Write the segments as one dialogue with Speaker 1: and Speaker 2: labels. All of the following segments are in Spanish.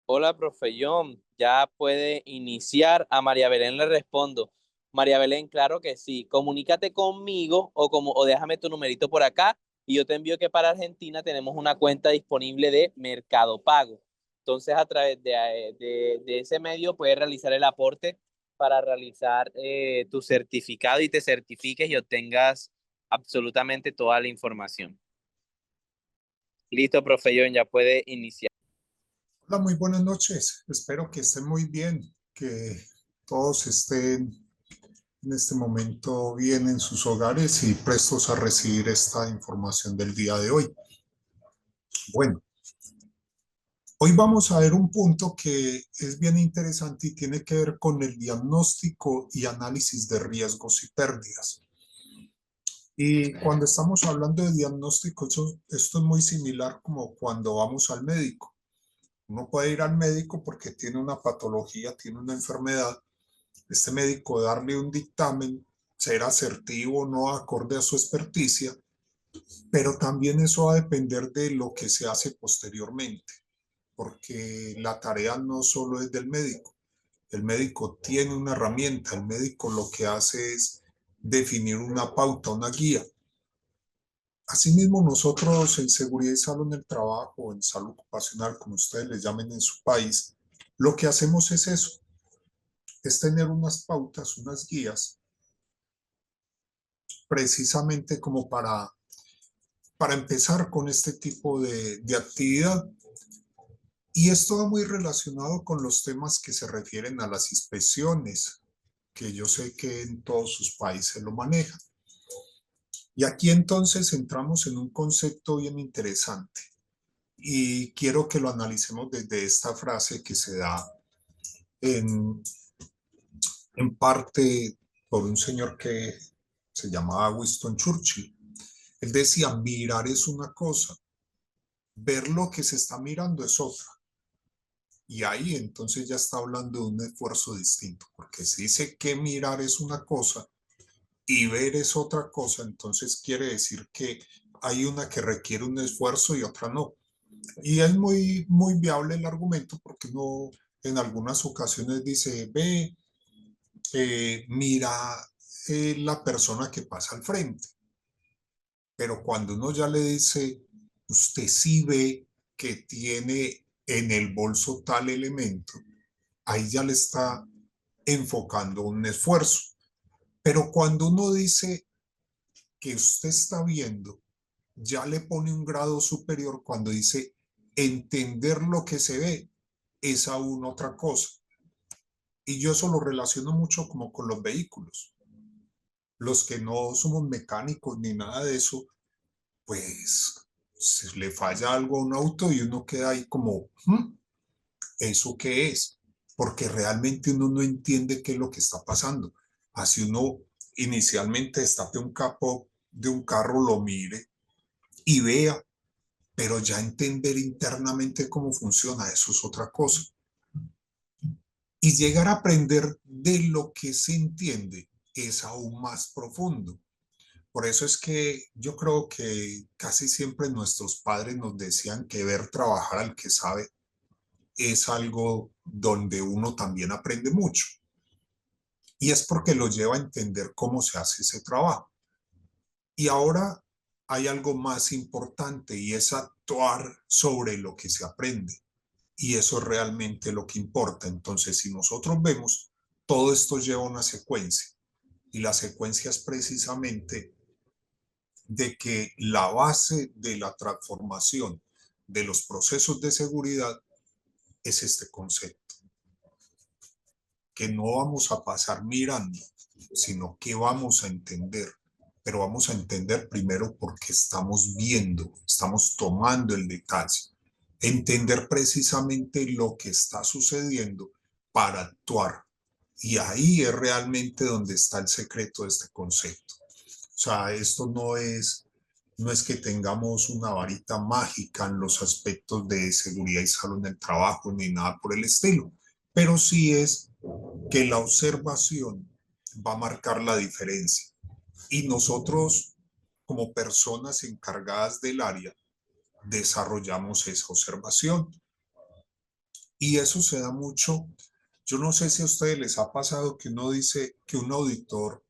Speaker 1: Hola, profe John, ya puede iniciar. A María Belén le respondo. María Belén, claro que sí. Comunícate conmigo o déjame tu numerito por acá y yo te envío que para Argentina tenemos una cuenta disponible de Mercado Pago. Entonces, a través de ese medio puedes realizar el aporte para realizar tu certificado y te certifiques y obtengas absolutamente toda la información. Listo, profe John, ya puede iniciar.
Speaker 2: Hola, muy buenas noches. Espero que estén muy bien, que todos estén en este momento bien en sus hogares y prestos a recibir esta información del día de hoy. Bueno, hoy vamos a ver un punto que es bien interesante y tiene que ver con el diagnóstico y análisis de riesgos y pérdidas. Y cuando estamos hablando de diagnóstico, esto es muy similar como cuando vamos al médico. Uno puede ir al médico porque tiene una patología, tiene una enfermedad. Este médico darle un dictamen, ser asertivo, no acorde a su experticia, pero también eso va a depender de lo que se hace posteriormente, porque la tarea no solo es del médico. El médico tiene una herramienta, el médico lo que hace es definir una pauta, una guía. Asimismo, nosotros en seguridad y salud en el trabajo, en salud ocupacional, como ustedes le llamen en su país, lo que hacemos es eso, es tener unas pautas, unas guías, precisamente como para empezar con este tipo de actividad. Y esto va muy relacionado con los temas que se refieren a las inspecciones, que yo sé que en todos sus países lo manejan. Y aquí entonces entramos en un concepto bien interesante y quiero que lo analicemos desde esta frase que se da en, en parte por un señor que se llamaba Winston Churchill. Él decía, mirar es una cosa, ver lo que se está mirando es otra. Y ahí entonces ya está hablando de un esfuerzo distinto, porque si dice que mirar es una cosa y ver es otra cosa, entonces quiere decir que hay una que requiere un esfuerzo y otra no. Y es muy viable el argumento porque no en algunas ocasiones dice, ve, mira la persona que pasa al frente. Pero cuando uno ya le dice, usted sí ve que tiene en el bolso tal elemento, ahí ya le está enfocando un esfuerzo. Pero cuando uno dice que usted está viendo, ya le pone un grado superior cuando dice entender lo que se ve es aún otra cosa. Y yo eso lo relaciono mucho como con los vehículos. Los que no somos mecánicos ni nada de eso, pues se le falla algo a un auto y uno queda ahí como, ¿eso qué es? Porque realmente uno no entiende qué es lo que está pasando. Así uno inicialmente destape un capó de un carro, lo mire y vea, pero ya entender internamente cómo funciona, eso es otra cosa. Y llegar a aprender de lo que se entiende es aún más profundo. Por eso es que yo creo que casi siempre nuestros padres nos decían que ver trabajar al que sabe es algo donde uno también aprende mucho. Y es porque lo lleva a entender cómo se hace ese trabajo. Y ahora hay algo más importante y es actuar sobre lo que se aprende. Y eso es realmente lo que importa. Entonces, si nosotros vemos, todo esto lleva una secuencia. Y la secuencia es precisamente de que la base de la transformación de los procesos de seguridad es este concepto, que no vamos a pasar mirando, sino que vamos a entender, pero vamos a entender primero porque estamos viendo, estamos tomando el detalle, entender precisamente lo que está sucediendo para actuar. Y ahí es realmente donde está el secreto de este concepto. O sea, esto no es que tengamos una varita mágica en los aspectos de seguridad y salud en el trabajo ni nada por el estilo, pero sí es que la observación va a marcar la diferencia. Y nosotros, como personas encargadas del área, desarrollamos esa observación. Y eso se da mucho. Yo no sé si a ustedes les ha pasado que uno dice que un auditor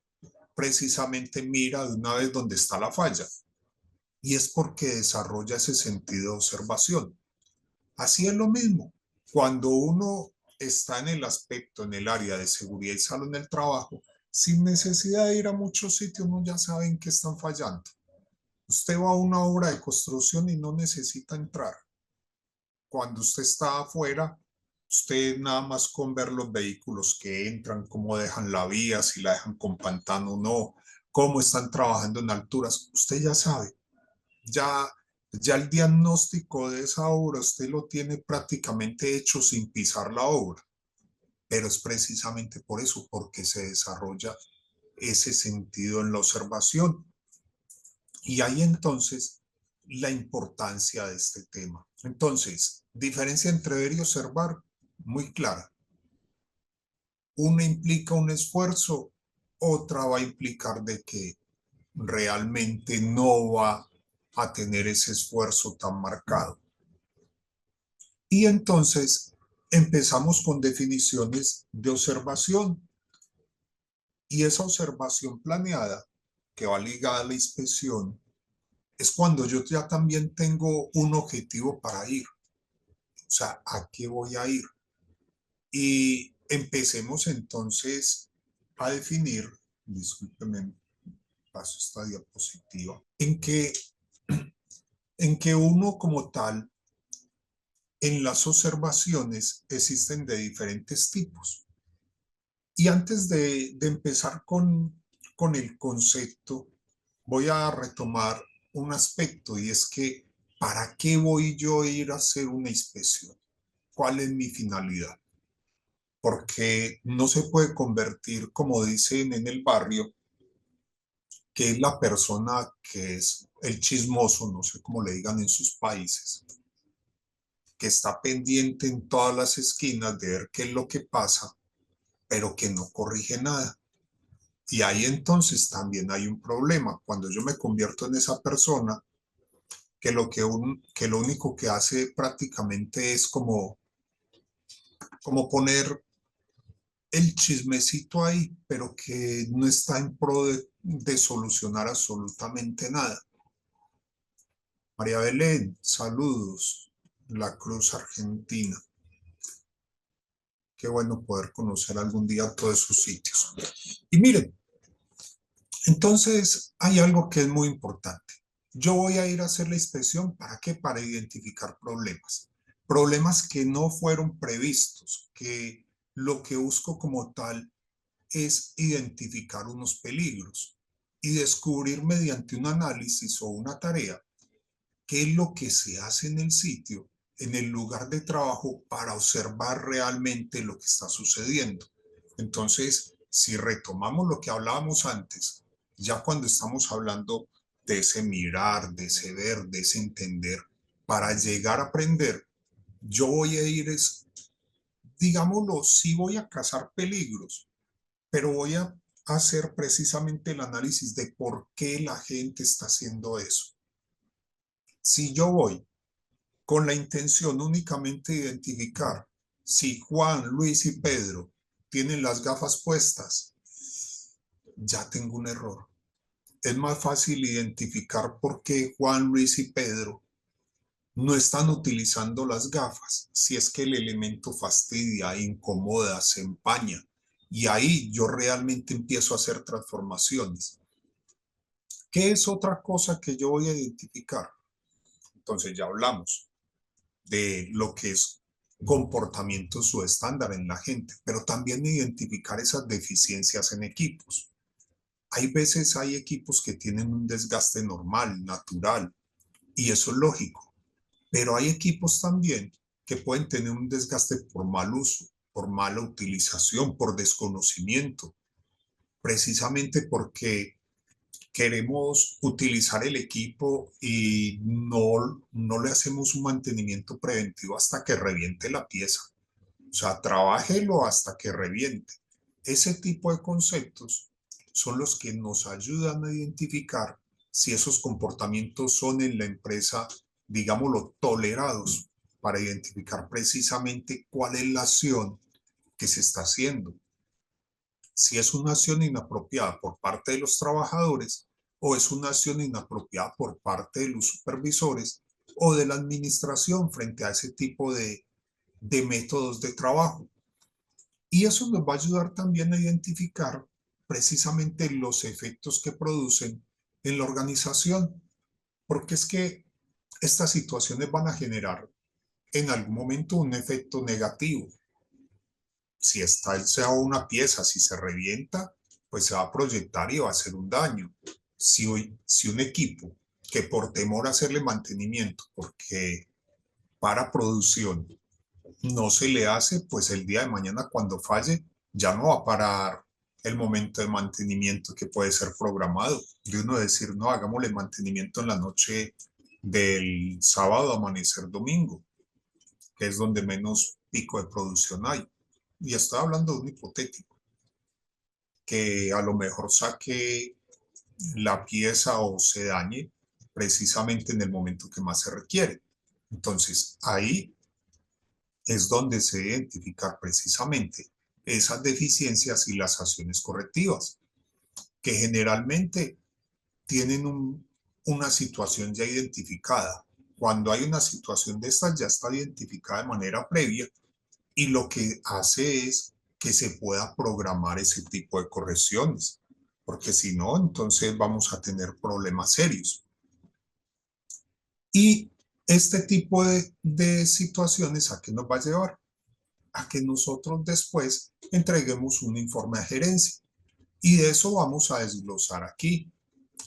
Speaker 2: precisamente mira de una vez dónde está la falla. Y es porque desarrolla ese sentido de observación. Así es lo mismo. Cuando uno está en el aspecto, en el área de seguridad y salud en el trabajo, sin necesidad de ir a muchos sitios, uno ya sabe en qué están fallando. Usted va a una obra de construcción y no necesita entrar. Cuando usted está afuera, usted nada más con ver los vehículos que entran, cómo dejan la vía, si la dejan con pantano o no, cómo están trabajando en alturas, usted ya sabe. Ya, ya el diagnóstico de esa obra usted lo tiene prácticamente hecho sin pisar la obra, pero es precisamente por eso, porque se desarrolla ese sentido en la observación. Y ahí entonces la importancia de este tema. Entonces, diferencia entre ver y observar, muy clara. Una implica un esfuerzo, otra va a implicar de que realmente no va a tener ese esfuerzo tan marcado. Y entonces empezamos con definiciones de observación. Y esa observación planeada, que va ligada a la inspección, es cuando yo ya también tengo un objetivo para ir. O sea, ¿a qué voy a ir? Y empecemos entonces a definir, discúlpeme, paso esta diapositiva, en que uno como tal, en las observaciones existen de diferentes tipos. Y antes de empezar con el concepto, voy a retomar un aspecto y es que, ¿para qué voy yo a ir a hacer una inspección? ¿Cuál es mi finalidad? Porque no se puede convertir, como dicen en el barrio, que es la persona que es el chismoso, no sé cómo le digan en sus países, que está pendiente en todas las esquinas de ver qué es lo que pasa, pero que no corrige nada. Y ahí entonces también hay un problema. Cuando yo me convierto en esa persona, que lo único que hace prácticamente es como poner el chismecito ahí, pero que no está en pro de solucionar absolutamente nada. María Belén, saludos. La Cruz Argentina. Qué bueno poder conocer algún día todos esos sitios. Y miren, entonces hay algo que es muy importante. Yo voy a ir a hacer la inspección, ¿para qué? Para identificar problemas. Problemas que no fueron previstos, que lo que busco como tal es identificar unos peligros y descubrir mediante un análisis o una tarea qué es lo que se hace en el sitio, en el lugar de trabajo, para observar realmente lo que está sucediendo. Entonces, si retomamos lo que hablábamos antes, ya cuando estamos hablando de ese mirar, de ese ver, de ese entender, para llegar a aprender, yo voy a ir, digámoslo, sí voy a cazar peligros, pero voy a hacer precisamente el análisis de por qué la gente está haciendo eso. Si yo voy con la intención únicamente de identificar si Juan, Luis y Pedro tienen las gafas puestas, ya tengo un error. Es más fácil identificar por qué Juan, Luis y Pedro no están utilizando las gafas, si es que el elemento fastidia, incomoda, se empaña. Y ahí yo realmente empiezo a hacer transformaciones. ¿Qué es otra cosa que yo voy a identificar? Entonces ya hablamos de lo que es comportamiento subestándar en la gente, pero también identificar esas deficiencias en equipos. Hay veces hay equipos que tienen un desgaste normal, natural, y eso es lógico, pero hay equipos también que pueden tener un desgaste por mal uso, por mala utilización, por desconocimiento, precisamente porque queremos utilizar el equipo y no le hacemos un mantenimiento preventivo hasta que reviente la pieza. O sea, trabájelo hasta que reviente. Ese tipo de conceptos son los que nos ayudan a identificar si esos comportamientos son en la empresa, digámoslo, tolerados, para identificar precisamente cuál es la acción que se está haciendo. Si es una acción inapropiada por parte de los trabajadores o es una acción inapropiada por parte de los supervisores o de la administración frente a ese tipo de métodos de trabajo. Y eso nos va a ayudar también a identificar precisamente los efectos que producen en la organización, porque es que estas situaciones van a generar en algún momento un efecto negativo. Si está sea una pieza, si se revienta, pues se va a proyectar y va a hacer un daño. Si un equipo que por temor a hacerle mantenimiento, porque para producción no se le hace, pues el día de mañana cuando falle ya no va a parar el momento de mantenimiento que puede ser programado. De uno decir, no, hagámosle mantenimiento en la noche del sábado a amanecer domingo, que es donde menos pico de producción hay. Y estoy hablando de un hipotético, que a lo mejor saque la pieza o se dañe precisamente en el momento que más se requiere. Entonces, ahí es donde se identifican precisamente esas deficiencias y las acciones correctivas, que generalmente tienen una situación ya identificada. Cuando hay una situación de estas ya está identificada de manera previa y lo que hace es que se pueda programar ese tipo de correcciones, porque si no, entonces vamos a tener problemas serios. Y este tipo de situaciones, ¿a qué nos va a llevar? A que nosotros después entreguemos un informe a gerencia. Y de eso vamos a desglosar aquí,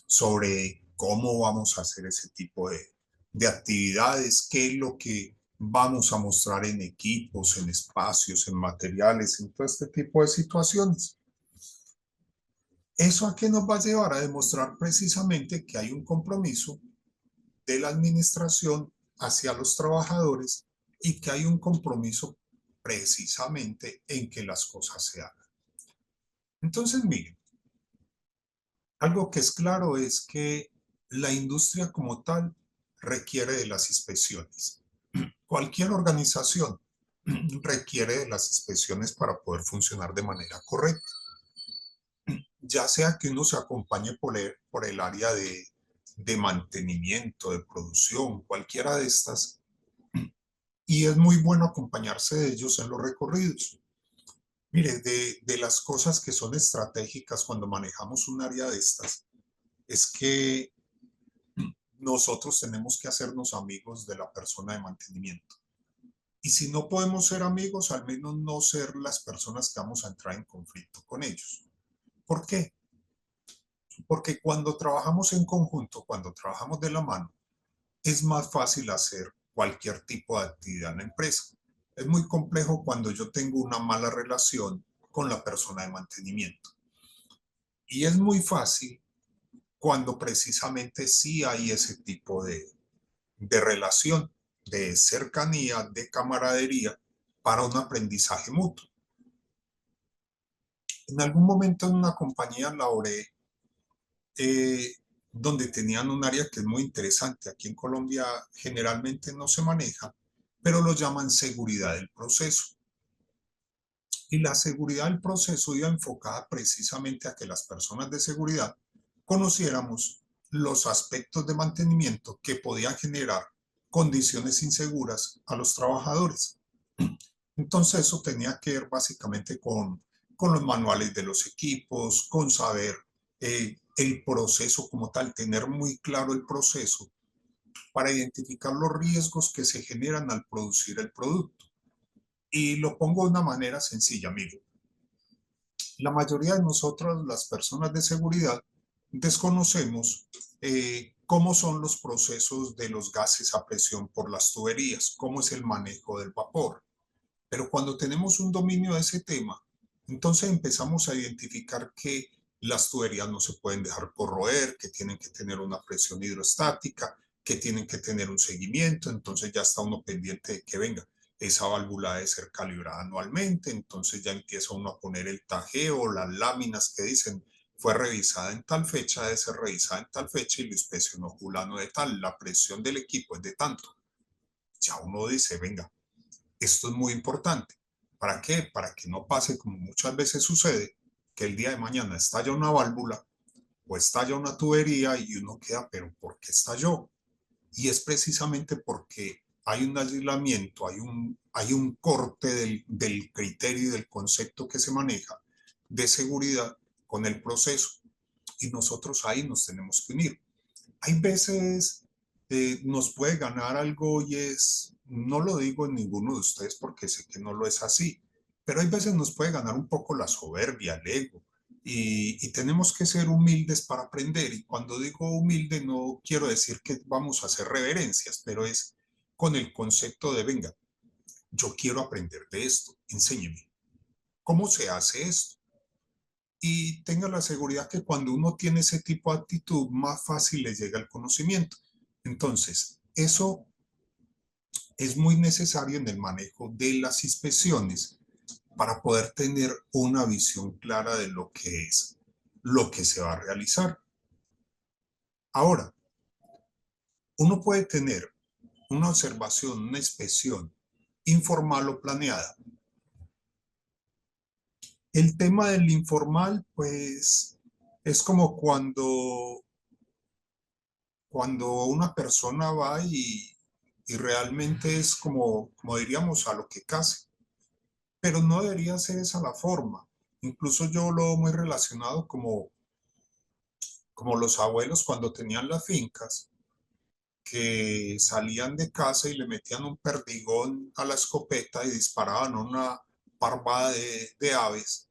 Speaker 2: sobre cómo vamos a hacer ese tipo de actividades, qué es lo que vamos a mostrar en equipos, en espacios, en materiales, en todo este tipo de situaciones. ¿Eso a qué nos va a llevar? A demostrar precisamente que hay un compromiso de la administración hacia los trabajadores y que hay un compromiso precisamente en que las cosas se hagan. Entonces, miren, algo que es claro es que la industria como tal requiere de las inspecciones. Cualquier organización requiere de las inspecciones para poder funcionar de manera correcta, ya sea que uno se acompañe por el área de mantenimiento, de producción, cualquiera de estas, y es muy bueno acompañarse de ellos en los recorridos. Mire, de las cosas que son estratégicas cuando manejamos un área de estas, es que nosotros tenemos que hacernos amigos de la persona de mantenimiento. Y si no podemos ser amigos, al menos no ser las personas que vamos a entrar en conflicto con ellos. ¿Por qué? Porque cuando trabajamos en conjunto, cuando trabajamos de la mano, es más fácil hacer cualquier tipo de actividad en la empresa. Es muy complejo cuando yo tengo una mala relación con la persona de mantenimiento. Y es muy fácil cuando precisamente sí hay ese tipo de relación, de cercanía, de camaradería para un aprendizaje mutuo. En algún momento en una compañía laboré eh, donde tenían un área que es muy interesante. Aquí en Colombia generalmente no se maneja, pero lo llaman seguridad del proceso. Y la seguridad del proceso iba enfocada precisamente a que las personas de seguridad conociéramos los aspectos de mantenimiento que podían generar condiciones inseguras a los trabajadores. Entonces eso tenía que ver básicamente con los manuales de los equipos, con saber el proceso como tal, tener muy claro el proceso para identificar los riesgos que se generan al producir el producto. Y lo pongo de una manera sencilla, mire, la mayoría de nosotros, las personas de seguridad, desconocemos cómo son los procesos de los gases a presión por las tuberías, cómo es el manejo del vapor. Pero cuando tenemos un dominio de ese tema, entonces empezamos a identificar que las tuberías no se pueden dejar corroer, que tienen que tener una presión hidrostática, que tienen que tener un seguimiento, entonces ya está uno pendiente de que venga. Esa válvula debe ser calibrada anualmente, entonces ya empieza uno a poner el tajeo, las láminas que dicen fue revisada en tal fecha, debe ser revisada en tal fecha y lo inspeccionó fulano de tal, la presión del equipo es de tanto. Ya uno dice, venga, esto es muy importante. ¿Para qué? Para que no pase como muchas veces sucede, que el día de mañana estalla una válvula o estalla una tubería y uno queda, pero ¿por qué estalló? Y es precisamente porque hay un aislamiento, hay un corte del criterio y del concepto que se maneja de seguridad con el proceso. Y nosotros ahí nos tenemos que unir. Hay veces nos puede ganar algo y es, no lo digo en ninguno de ustedes porque sé que no lo es así, pero hay veces nos puede ganar un poco la soberbia, el ego, y tenemos que ser humildes para aprender. Y cuando digo humilde no quiero decir que vamos a hacer reverencias, pero es con el concepto de, venga, yo quiero aprender de esto, enséñeme. ¿Cómo se hace esto? Y tenga la seguridad que cuando uno tiene ese tipo de actitud, más fácil le llega el conocimiento. Entonces, eso es muy necesario en el manejo de las inspecciones para poder tener una visión clara de lo que es lo que se va a realizar. Ahora, uno puede tener una observación, una inspección informal o planeada. El tema del informal, pues, es como cuando una persona va y realmente es como diríamos, a lo que case, pero no debería ser esa la forma. Incluso yo lo veo muy relacionado como los abuelos cuando tenían las fincas, que salían de casa y le metían un perdigón a la escopeta y disparaban una parvada de aves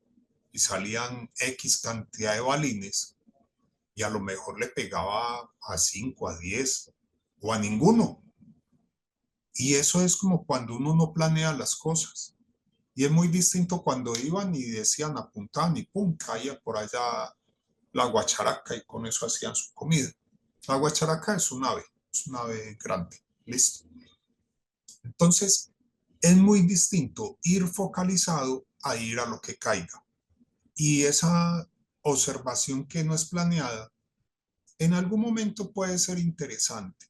Speaker 2: y salían X cantidad de balines y a lo mejor le pegaba a 5 a 10 o a ninguno. Y eso es como cuando uno no planea las cosas. Y es muy distinto cuando iban y decían, apuntaban y pum, caía por allá la guacharaca y con eso hacían su comida. La guacharaca es un ave grande. Listo. Entonces, es muy distinto ir focalizado a ir a lo que caiga. Y esa observación que no es planeada, en algún momento puede ser interesante,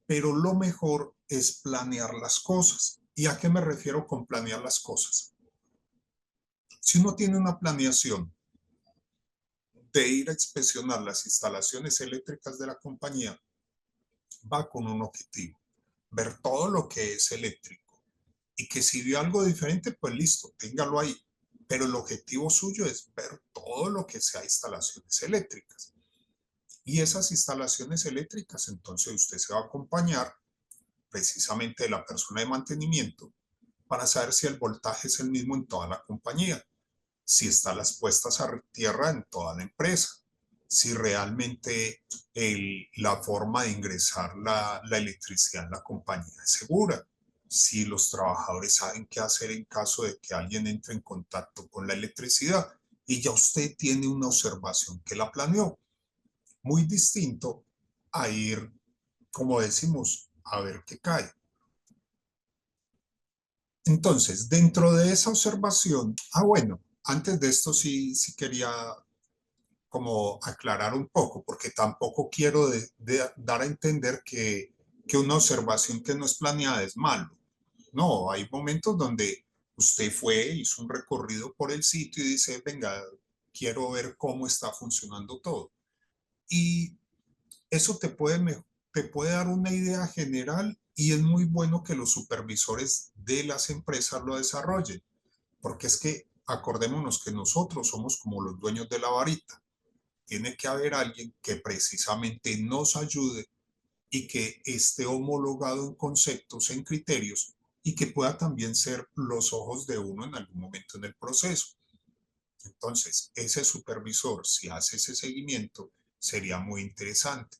Speaker 2: pero lo mejor es planear las cosas. ¿Y a qué me refiero con planear las cosas? Si uno tiene una planeación de ir a inspeccionar las instalaciones eléctricas de la compañía, va con un objetivo, ver todo lo que es eléctrico y que si vio algo diferente, pues listo, téngalo ahí. Pero el objetivo suyo es ver todo lo que sea instalaciones eléctricas. Y esas instalaciones eléctricas, entonces usted se va a acompañar precisamente de la persona de mantenimiento para saber si el voltaje es el mismo en toda la compañía, si están las puestas a tierra en toda la empresa, si realmente la forma de ingresar la electricidad en la compañía es segura, si los trabajadores saben qué hacer en caso de que alguien entre en contacto con la electricidad y ya usted tiene una observación que la planeó. Muy distinto a ir, como decimos, a ver qué cae. Entonces, dentro de esa observación, bueno, antes de esto sí quería como aclarar un poco, porque tampoco quiero dar a entender que una observación que no es planeada es malo. No, hay momentos donde usted fue, hizo un recorrido por el sitio y dice, venga, quiero ver cómo está funcionando todo. Y eso te puede dar una idea general y es muy bueno que los supervisores de las empresas lo desarrollen, porque es que acordémonos que nosotros somos como los dueños de la varita. Tiene que haber alguien que precisamente nos ayude y que esté homologado en conceptos, en criterios y que pueda también ser los ojos de uno en algún momento en el proceso. Entonces, ese supervisor, si hace ese seguimiento, sería muy interesante.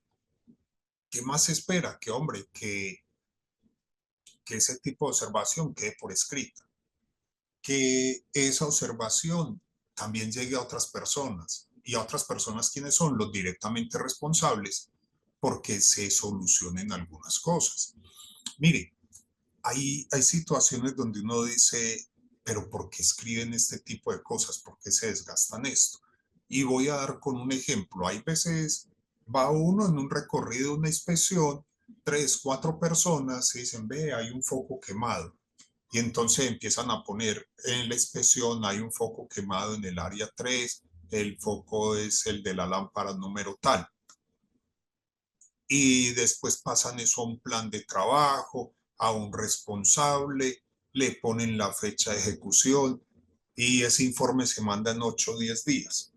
Speaker 2: ¿Qué más se espera? Que, hombre, que ese tipo de observación quede por escrita, que esa observación también llegue a otras personas. ¿Y a otras personas quiénes son? Los directamente responsables porque se solucionen algunas cosas. Mire, hay situaciones donde uno dice, pero ¿por qué escriben este tipo de cosas? ¿Por qué se desgastan esto? Y voy a dar con un ejemplo. Hay veces va uno en un recorrido, una inspección, 3, 4 personas y dicen, ve, hay un foco quemado. Y entonces empiezan a poner en la inspección, hay un foco quemado en el área 3, el foco es el de la lámpara número tal. Y después pasan eso a un plan de trabajo, a un responsable, le ponen la fecha de ejecución y ese informe se manda en 8 o 10 días.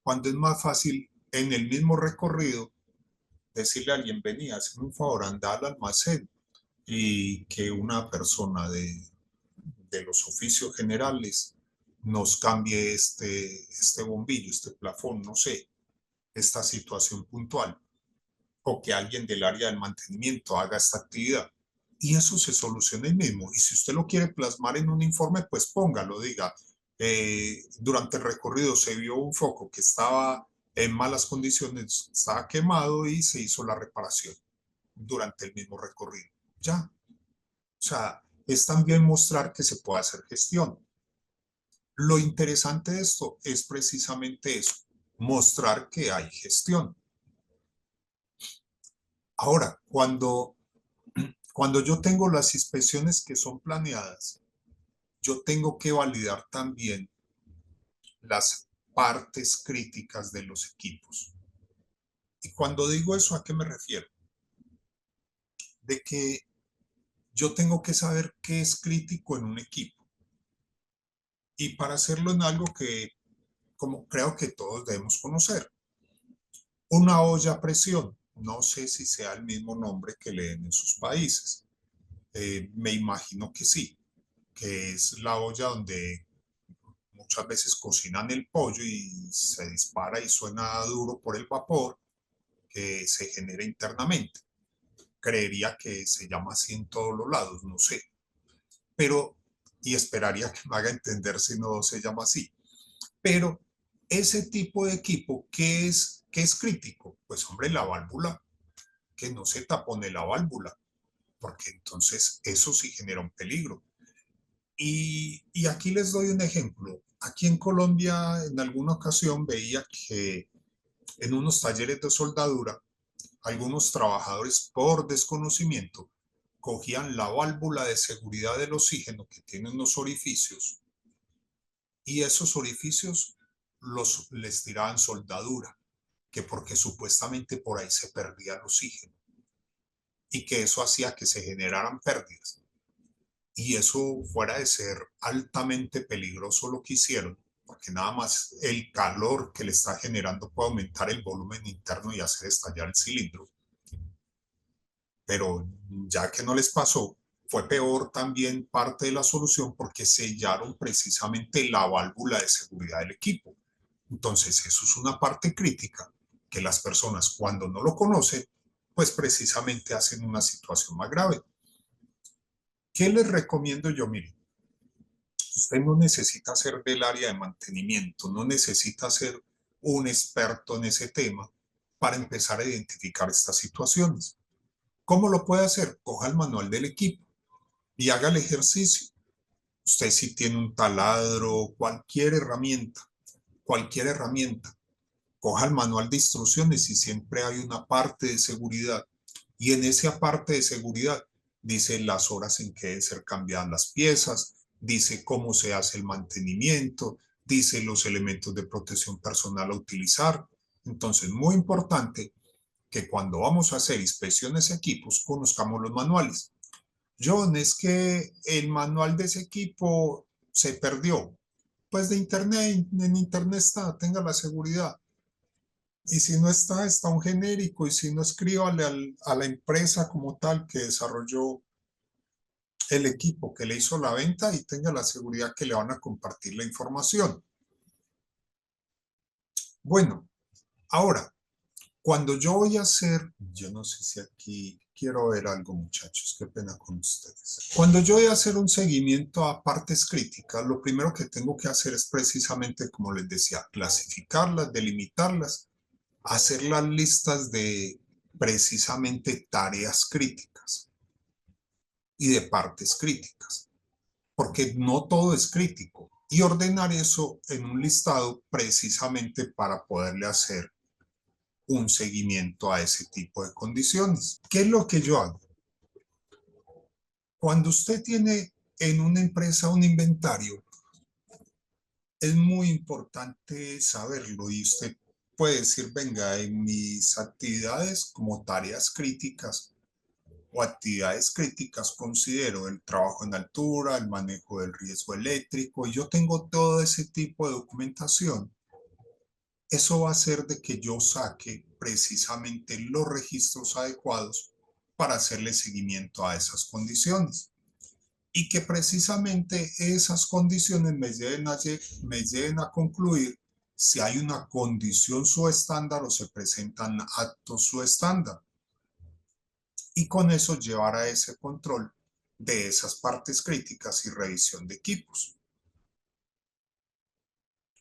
Speaker 2: Cuando es más fácil en el mismo recorrido decirle a alguien, venía, hazme un favor, anda al almacén y que una persona de los oficios generales nos cambie este bombillo, este plafón, no sé, esta situación puntual, o que alguien del área del mantenimiento haga esta actividad. Y eso se soluciona ahí mismo. Y si usted lo quiere plasmar en un informe, pues póngalo, diga, durante el recorrido se vio un foco que estaba en malas condiciones, estaba quemado y se hizo la reparación durante el mismo recorrido. Ya. O sea, es también mostrar que se puede hacer gestión. Lo interesante de esto es precisamente eso, mostrar que hay gestión. Ahora, cuando yo tengo las inspecciones que son planeadas, yo tengo que validar también las partes críticas de los equipos. Y cuando digo eso, ¿a qué me refiero? De que yo tengo que saber qué es crítico en un equipo. Y para hacerlo en algo que, como creo que todos debemos conocer, una olla a presión. No sé si sea el mismo nombre que leen en sus países. Me imagino que sí, que es la olla donde muchas veces cocinan el pollo y se dispara y suena duro por el vapor que se genera internamente. Creería que se llama así en todos los lados, no sé. Pero, y esperaría que me haga entender si no se llama así. Pero ese tipo de equipo, qué es crítico? Pues hombre, la válvula, que no se tapone la válvula, porque entonces eso sí genera un peligro. Y aquí les doy un ejemplo. Aquí en Colombia, en alguna ocasión veía que en unos talleres de soldadura, algunos trabajadores por desconocimiento cogían la válvula de seguridad del oxígeno que tiene unos orificios y esos orificios les tiraban soldadura, que porque supuestamente por ahí se perdía el oxígeno y que eso hacía que se generaran pérdidas. Y eso fuera de ser altamente peligroso lo que hicieron, porque nada más el calor que le está generando puede aumentar el volumen interno y hacer estallar el cilindro. Pero ya que no les pasó, fue peor también parte de la solución porque sellaron precisamente la válvula de seguridad del equipo. Entonces, eso es una parte crítica que las personas cuando no lo conocen, pues precisamente hacen una situación más grave. ¿Qué les recomiendo yo? Miren, usted no necesita ser del área de mantenimiento, no necesita ser un experto en ese tema para empezar a identificar estas situaciones. ¿Cómo lo puede hacer? Coja el manual del equipo y haga el ejercicio. Usted si tiene un taladro, cualquier herramienta, coja el manual de instrucciones y siempre hay una parte de seguridad. Y en esa parte de seguridad dice las horas en que deben ser cambiadas las piezas, dice cómo se hace el mantenimiento, dice los elementos de protección personal a utilizar. Entonces, muy importante que cuando vamos a hacer inspecciones de equipos, conozcamos los manuales. John, es que el manual de ese equipo se perdió. Pues de internet, en internet está, tenga la seguridad. Y si no está, está un genérico. Y si no, escríbale a la empresa como tal que desarrolló el equipo, que le hizo la venta y tenga la seguridad que le van a compartir la información. Bueno, ahora, cuando yo voy a hacer, yo no sé si aquí quiero ver algo, muchachos, qué pena con ustedes. Cuando yo voy a hacer un seguimiento a partes críticas, lo primero que tengo que hacer es precisamente, como les decía, clasificarlas, delimitarlas, hacer las listas de precisamente tareas críticas y de partes críticas, porque no todo es crítico. y ordenar eso en un listado precisamente para poderle hacer un seguimiento a ese tipo de condiciones. ¿Qué es lo que yo hago? Cuando usted tiene en una empresa un inventario, es muy importante saberlo y usted puede decir, venga, en mis actividades como tareas críticas o actividades críticas considero el trabajo en altura, el manejo del riesgo eléctrico y yo tengo todo ese tipo de documentación. Eso va a hacer de que yo saque precisamente los registros adecuados para hacerle seguimiento a esas condiciones y que precisamente esas condiciones me lleven a concluir si hay una condición subestándar o se presentan actos subestándar y con eso llevar a ese control de esas partes críticas y revisión de equipos.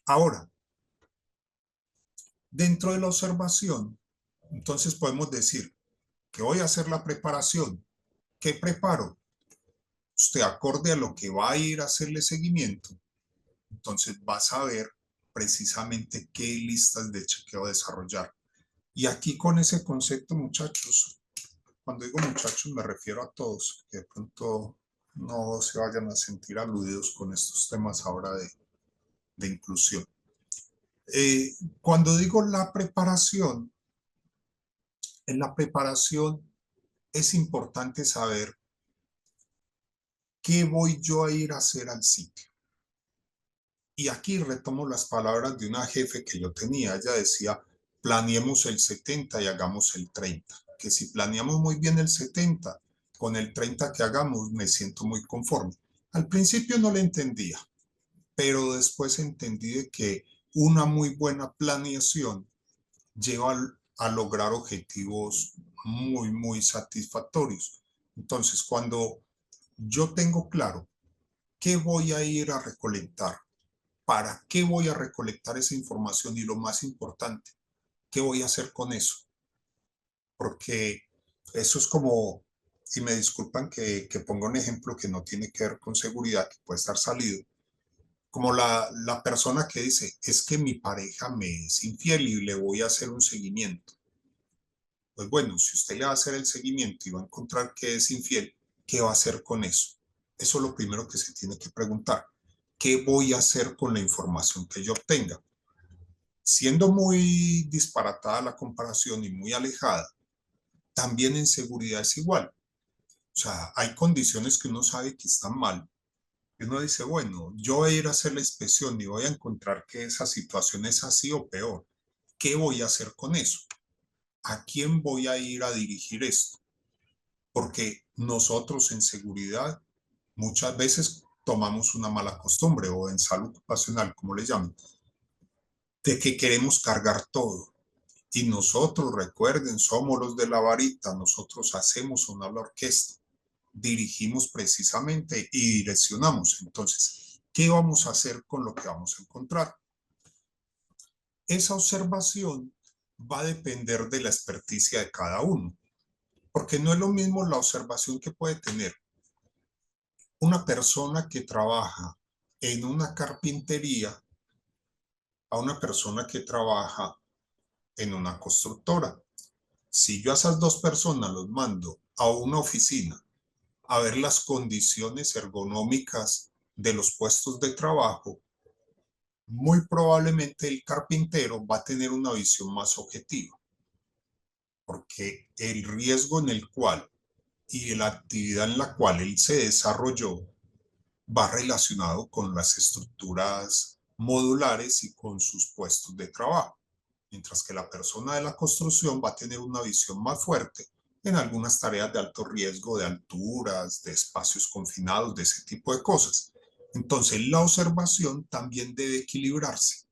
Speaker 2: Ahora, dentro de la observación, entonces podemos decir que voy a hacer la preparación. ¿Qué preparo? Usted acorde a lo que va a ir a hacerle seguimiento, entonces va a saber precisamente qué listas de chequeo desarrollar. Y aquí con ese concepto, muchachos, cuando digo muchachos me refiero a todos, que de pronto no se vayan a sentir aludidos con estos temas ahora de inclusión. Cuando digo la preparación, en la preparación es importante saber qué voy yo a ir a hacer al sitio. Y aquí retomo las palabras de una jefe que yo tenía. Ella decía, planeemos el 70 y hagamos el 30. Que si planeamos muy bien el 70, con el 30 que hagamos me siento muy conforme. Al principio no le entendía, pero después entendí de que una muy buena planeación lleva a lograr objetivos muy, muy satisfactorios. Entonces, cuando yo tengo claro qué voy a ir a recolectar, para qué voy a recolectar esa información y lo más importante, qué voy a hacer con eso. Porque eso es como, y me disculpan que ponga un ejemplo que no tiene que ver con seguridad, que puede estar salido, como la persona que dice, es que mi pareja me es infiel y le voy a hacer un seguimiento. Pues bueno, si usted le va a hacer el seguimiento y va a encontrar que es infiel, ¿qué va a hacer con eso? Eso es lo primero que se tiene que preguntar. ¿Qué voy a hacer con la información que yo obtenga? Siendo muy disparatada la comparación y muy alejada, también en seguridad es igual. O sea, hay condiciones que uno sabe que están mal. Y uno dice, bueno, yo voy a ir a hacer la inspección y voy a encontrar que esa situación es así o peor. ¿Qué voy a hacer con eso? ¿A quién voy a ir a dirigir esto? Porque nosotros en seguridad muchas veces tomamos una mala costumbre o en salud ocupacional, como le llaman, de que queremos cargar todo. Y nosotros, recuerden, somos los de la varita, nosotros hacemos sonar la orquesta, dirigimos precisamente y direccionamos. Entonces, ¿qué vamos a hacer con lo que vamos a encontrar? Esa observación va a depender de la experticia de cada uno, porque no es lo mismo la observación que puede tener una persona que trabaja en una carpintería a una persona que trabaja en una constructora. Si yo a esas dos personas los mando a una oficina a ver las condiciones ergonómicas de los puestos de trabajo, muy probablemente el carpintero va a tener una visión más objetiva, porque el riesgo en el cual y la actividad en la cual él se desarrolló va relacionado con las estructuras modulares y con sus puestos de trabajo, mientras que la persona de la construcción va a tener una visión más fuerte en algunas tareas de alto riesgo, de alturas, de espacios confinados, de ese tipo de cosas. Entonces, la observación también debe equilibrarse.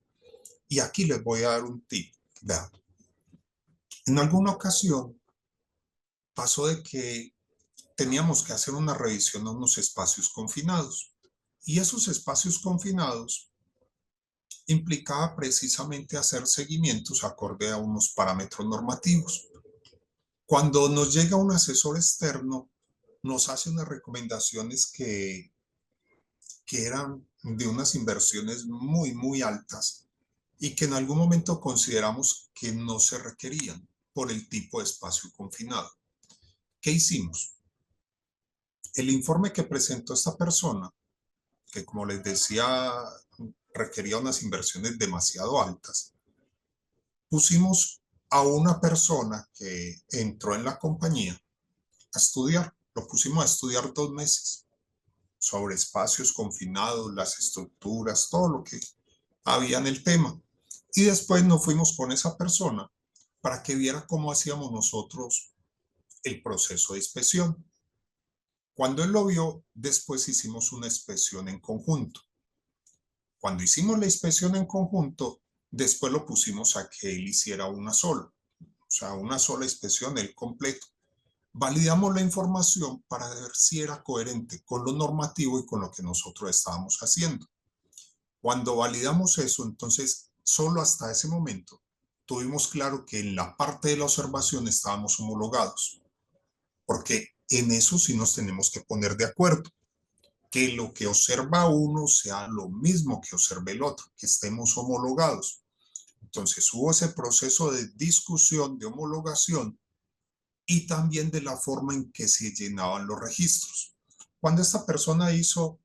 Speaker 2: Y aquí les voy a dar un tip. Vean, en alguna ocasión pasó de que teníamos que hacer una revisión a unos espacios confinados. Y esos espacios confinados implicaba precisamente hacer seguimientos acorde a unos parámetros normativos. Cuando nos llega un asesor externo, nos hace unas recomendaciones que eran de unas inversiones muy, muy altas y que en algún momento consideramos que no se requerían por el tipo de espacio confinado. ¿Qué hicimos? El informe que presentó esta persona, que como les decía, requería unas inversiones demasiado altas, pusimos a una persona que entró en la compañía a estudiar, lo pusimos a estudiar 2 meses sobre espacios confinados, las estructuras, todo lo que había en el tema. Y después nos fuimos con esa persona para que viera cómo hacíamos nosotros el proceso de inspección. Cuando él lo vio, después hicimos una inspección en conjunto. Cuando hicimos la inspección en conjunto, después lo pusimos a que él hiciera una sola, o sea, una sola inspección, el completo. Validamos la información para ver si era coherente con lo normativo y con lo que nosotros estábamos haciendo. Cuando validamos eso, entonces, solo hasta ese momento, tuvimos claro que en la parte de la observación estábamos homologados, porque en eso sí nos tenemos que poner de acuerdo, que lo que observa uno sea lo mismo que observe el otro, que estemos homologados. Entonces hubo ese proceso de discusión, de homologación y también de la forma en que se llenaban los registros. Cuando esta persona hizo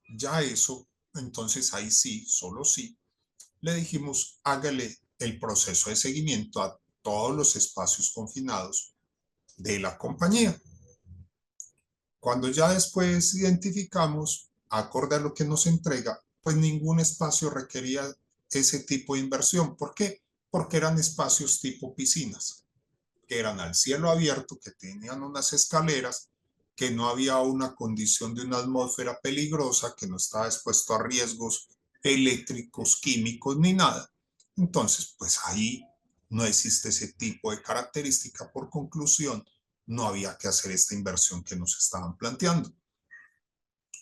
Speaker 2: ya eso, entonces ahí sí, solo sí, le dijimos, hágale el proceso de seguimiento a todos los espacios confinados de la compañía. Cuando ya después identificamos, acorde a lo que nos entrega, pues ningún espacio requería ese tipo de inversión. ¿Por qué? Porque eran espacios tipo piscinas, que eran al cielo abierto, que tenían unas escaleras, que no había una condición de una atmósfera peligrosa, que no estaba expuesto a riesgos eléctricos, químicos, ni nada. Entonces, pues ahí no existe ese tipo de característica. Por conclusión, no había que hacer esta inversión que nos estaban planteando.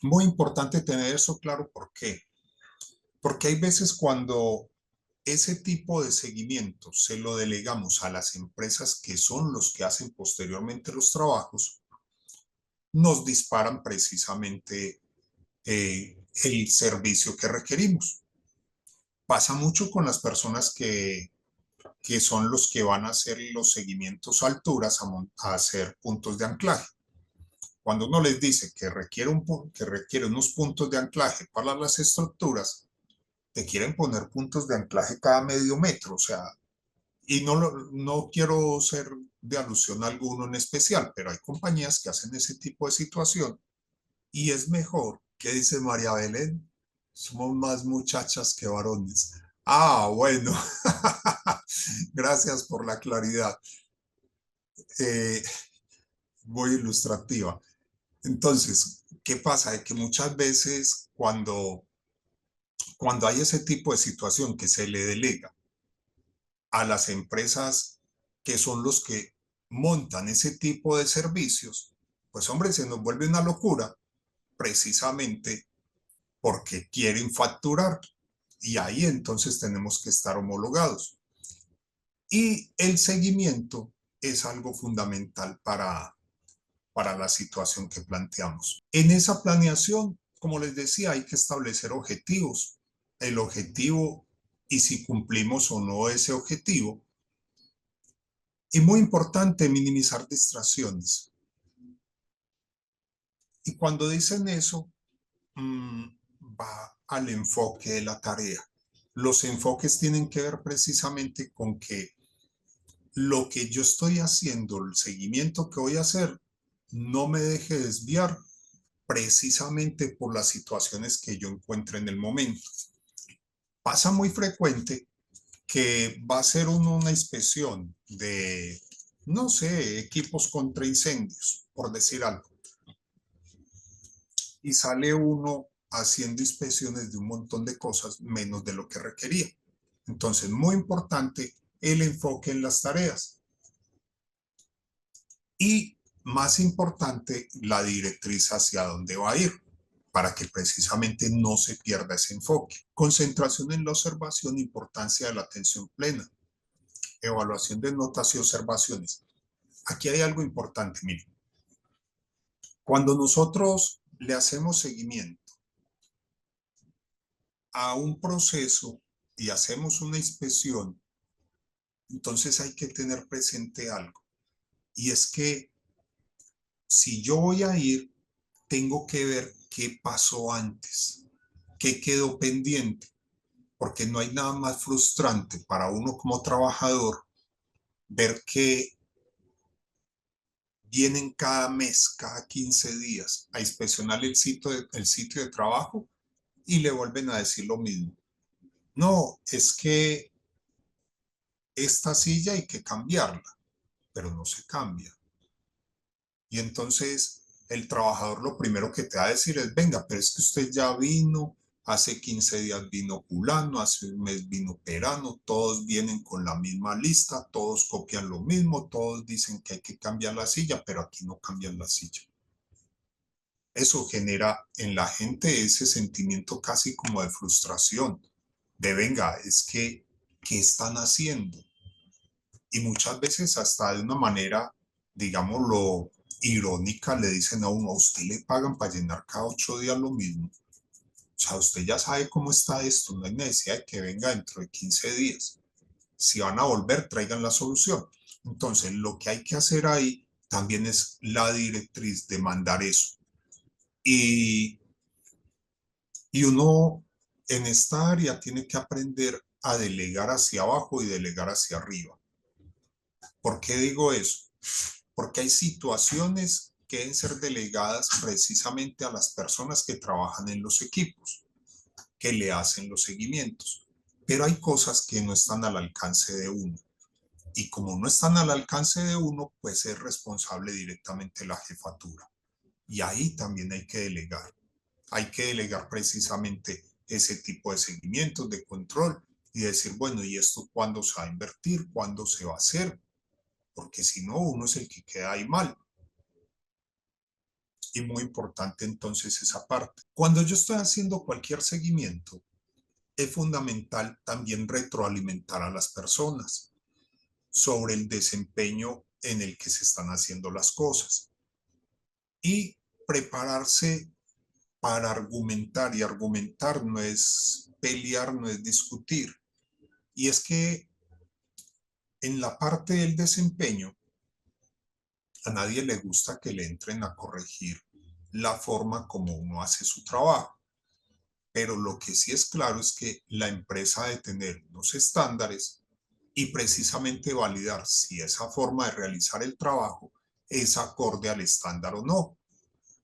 Speaker 2: Muy importante tener eso claro. ¿Por qué? Porque hay veces cuando ese tipo de seguimiento se lo delegamos a las empresas que son los que hacen posteriormente los trabajos, nos disparan precisamente el servicio que requerimos. Pasa mucho con las personas que son los que van a hacer los seguimientos a alturas, a hacer puntos de anclaje. Cuando uno les dice que requiere unos puntos de anclaje para las estructuras, te quieren poner puntos de anclaje cada medio metro, o sea, y no quiero ser de alusión a alguno en especial, pero hay compañías que hacen ese tipo de situación y es mejor. ¿Qué dice María Belén? Somos más muchachas que varones. Ah, bueno. Gracias por la claridad. Eh, Muy ilustrativa. Entonces, ¿qué pasa? De que muchas veces cuando hay ese tipo de situación que se le delega a las empresas que son los que montan ese tipo de servicios, pues hombre, se nos vuelve una locura precisamente porque quieren facturar y ahí entonces tenemos que estar homologados. Y el seguimiento es algo fundamental para la situación que planteamos. En esa planeación, como les decía, hay que establecer objetivos. El objetivo y si cumplimos o no ese objetivo. Y muy importante, minimizar distracciones. Y cuando dicen eso, va al enfoque de la tarea. Los enfoques tienen que ver precisamente con que lo que yo estoy haciendo, el seguimiento que voy a hacer, no me deje desviar precisamente por las situaciones que yo encuentro en el momento. Pasa muy frecuente que va a ser una inspección de, no sé, equipos contra incendios, por decir algo, y sale uno haciendo inspecciones de un montón de cosas menos de lo que requería. Entonces, muy importante el enfoque en las tareas. Y más importante, la directriz hacia dónde va a ir, para que precisamente no se pierda ese enfoque. Concentración en la observación, importancia de la atención plena, evaluación de notas y observaciones. Aquí hay algo importante, miren. Cuando nosotros le hacemos seguimiento a un proceso y hacemos una inspección, entonces hay que tener presente algo. Y es que si yo voy a ir, tengo que ver qué pasó antes, qué quedó pendiente, porque no hay nada más frustrante para uno como trabajador ver que vienen cada mes, cada 15 días a inspeccionar el sitio de trabajo y le vuelven a decir lo mismo. No, es que esta silla hay que cambiarla, pero no se cambia. Y entonces el trabajador lo primero que te va a decir es, venga, pero es que usted ya vino, hace 15 días vino fulano, hace un mes vino perano, todos vienen con la misma lista, todos copian lo mismo, todos dicen que hay que cambiar la silla, pero aquí no cambian la silla. Eso genera en la gente ese sentimiento casi como de frustración, de venga, es que, ¿qué están haciendo? Y muchas veces hasta de una manera, digámoslo, irónica, le dicen a uno, a usted le pagan para llenar cada 8 días lo mismo. O sea, usted ya sabe cómo está esto, no hay necesidad de que venga dentro de 15 días. Si van a volver, traigan la solución. Entonces, lo que hay que hacer ahí también es la directriz de mandar eso. Y, y uno en esta área tiene que aprender a delegar hacia abajo y delegar hacia arriba. ¿Por qué digo eso? Porque hay situaciones que deben ser delegadas precisamente a las personas que trabajan en los equipos, que le hacen los seguimientos. Pero hay cosas que no están al alcance de uno. Y como no están al alcance de uno, pues es responsable directamente la jefatura. Y ahí también hay que delegar. Hay que delegar precisamente ese tipo de seguimientos, de control y decir, bueno, ¿y esto cuándo se va a invertir? ¿Cuándo se va a hacer? Porque si no, uno es el que queda ahí mal. Y muy importante entonces esa parte. Cuando yo estoy haciendo cualquier seguimiento, es fundamental también retroalimentar a las personas sobre el desempeño en el que se están haciendo las cosas y prepararse para argumentar. Y argumentar no es pelear, no es discutir. Y es que en la parte del desempeño, a nadie le gusta que le entren a corregir la forma como uno hace su trabajo. Pero lo que sí es claro es que la empresa debe tener unos estándares y precisamente validar si esa forma de realizar el trabajo es acorde al estándar o no,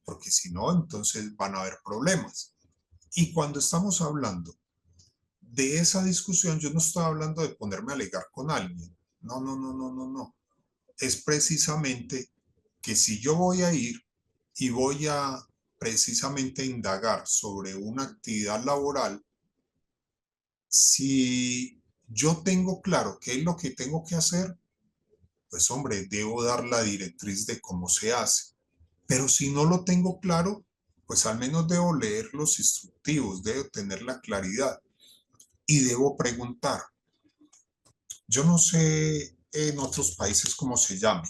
Speaker 2: porque si no, entonces van a haber problemas. Y cuando estamos hablando de esa discusión, yo no estoy hablando de ponerme a alegar con alguien. No, no, no, no, no, no. Es precisamente que si yo voy a ir y voy a precisamente indagar sobre una actividad laboral, si yo tengo claro qué es lo que tengo que hacer, pues hombre, debo dar la directriz de cómo se hace. Pero si no lo tengo claro, pues al menos debo leer los instructivos, debo tener la claridad y debo preguntar. Yo no sé en otros países cómo se llame.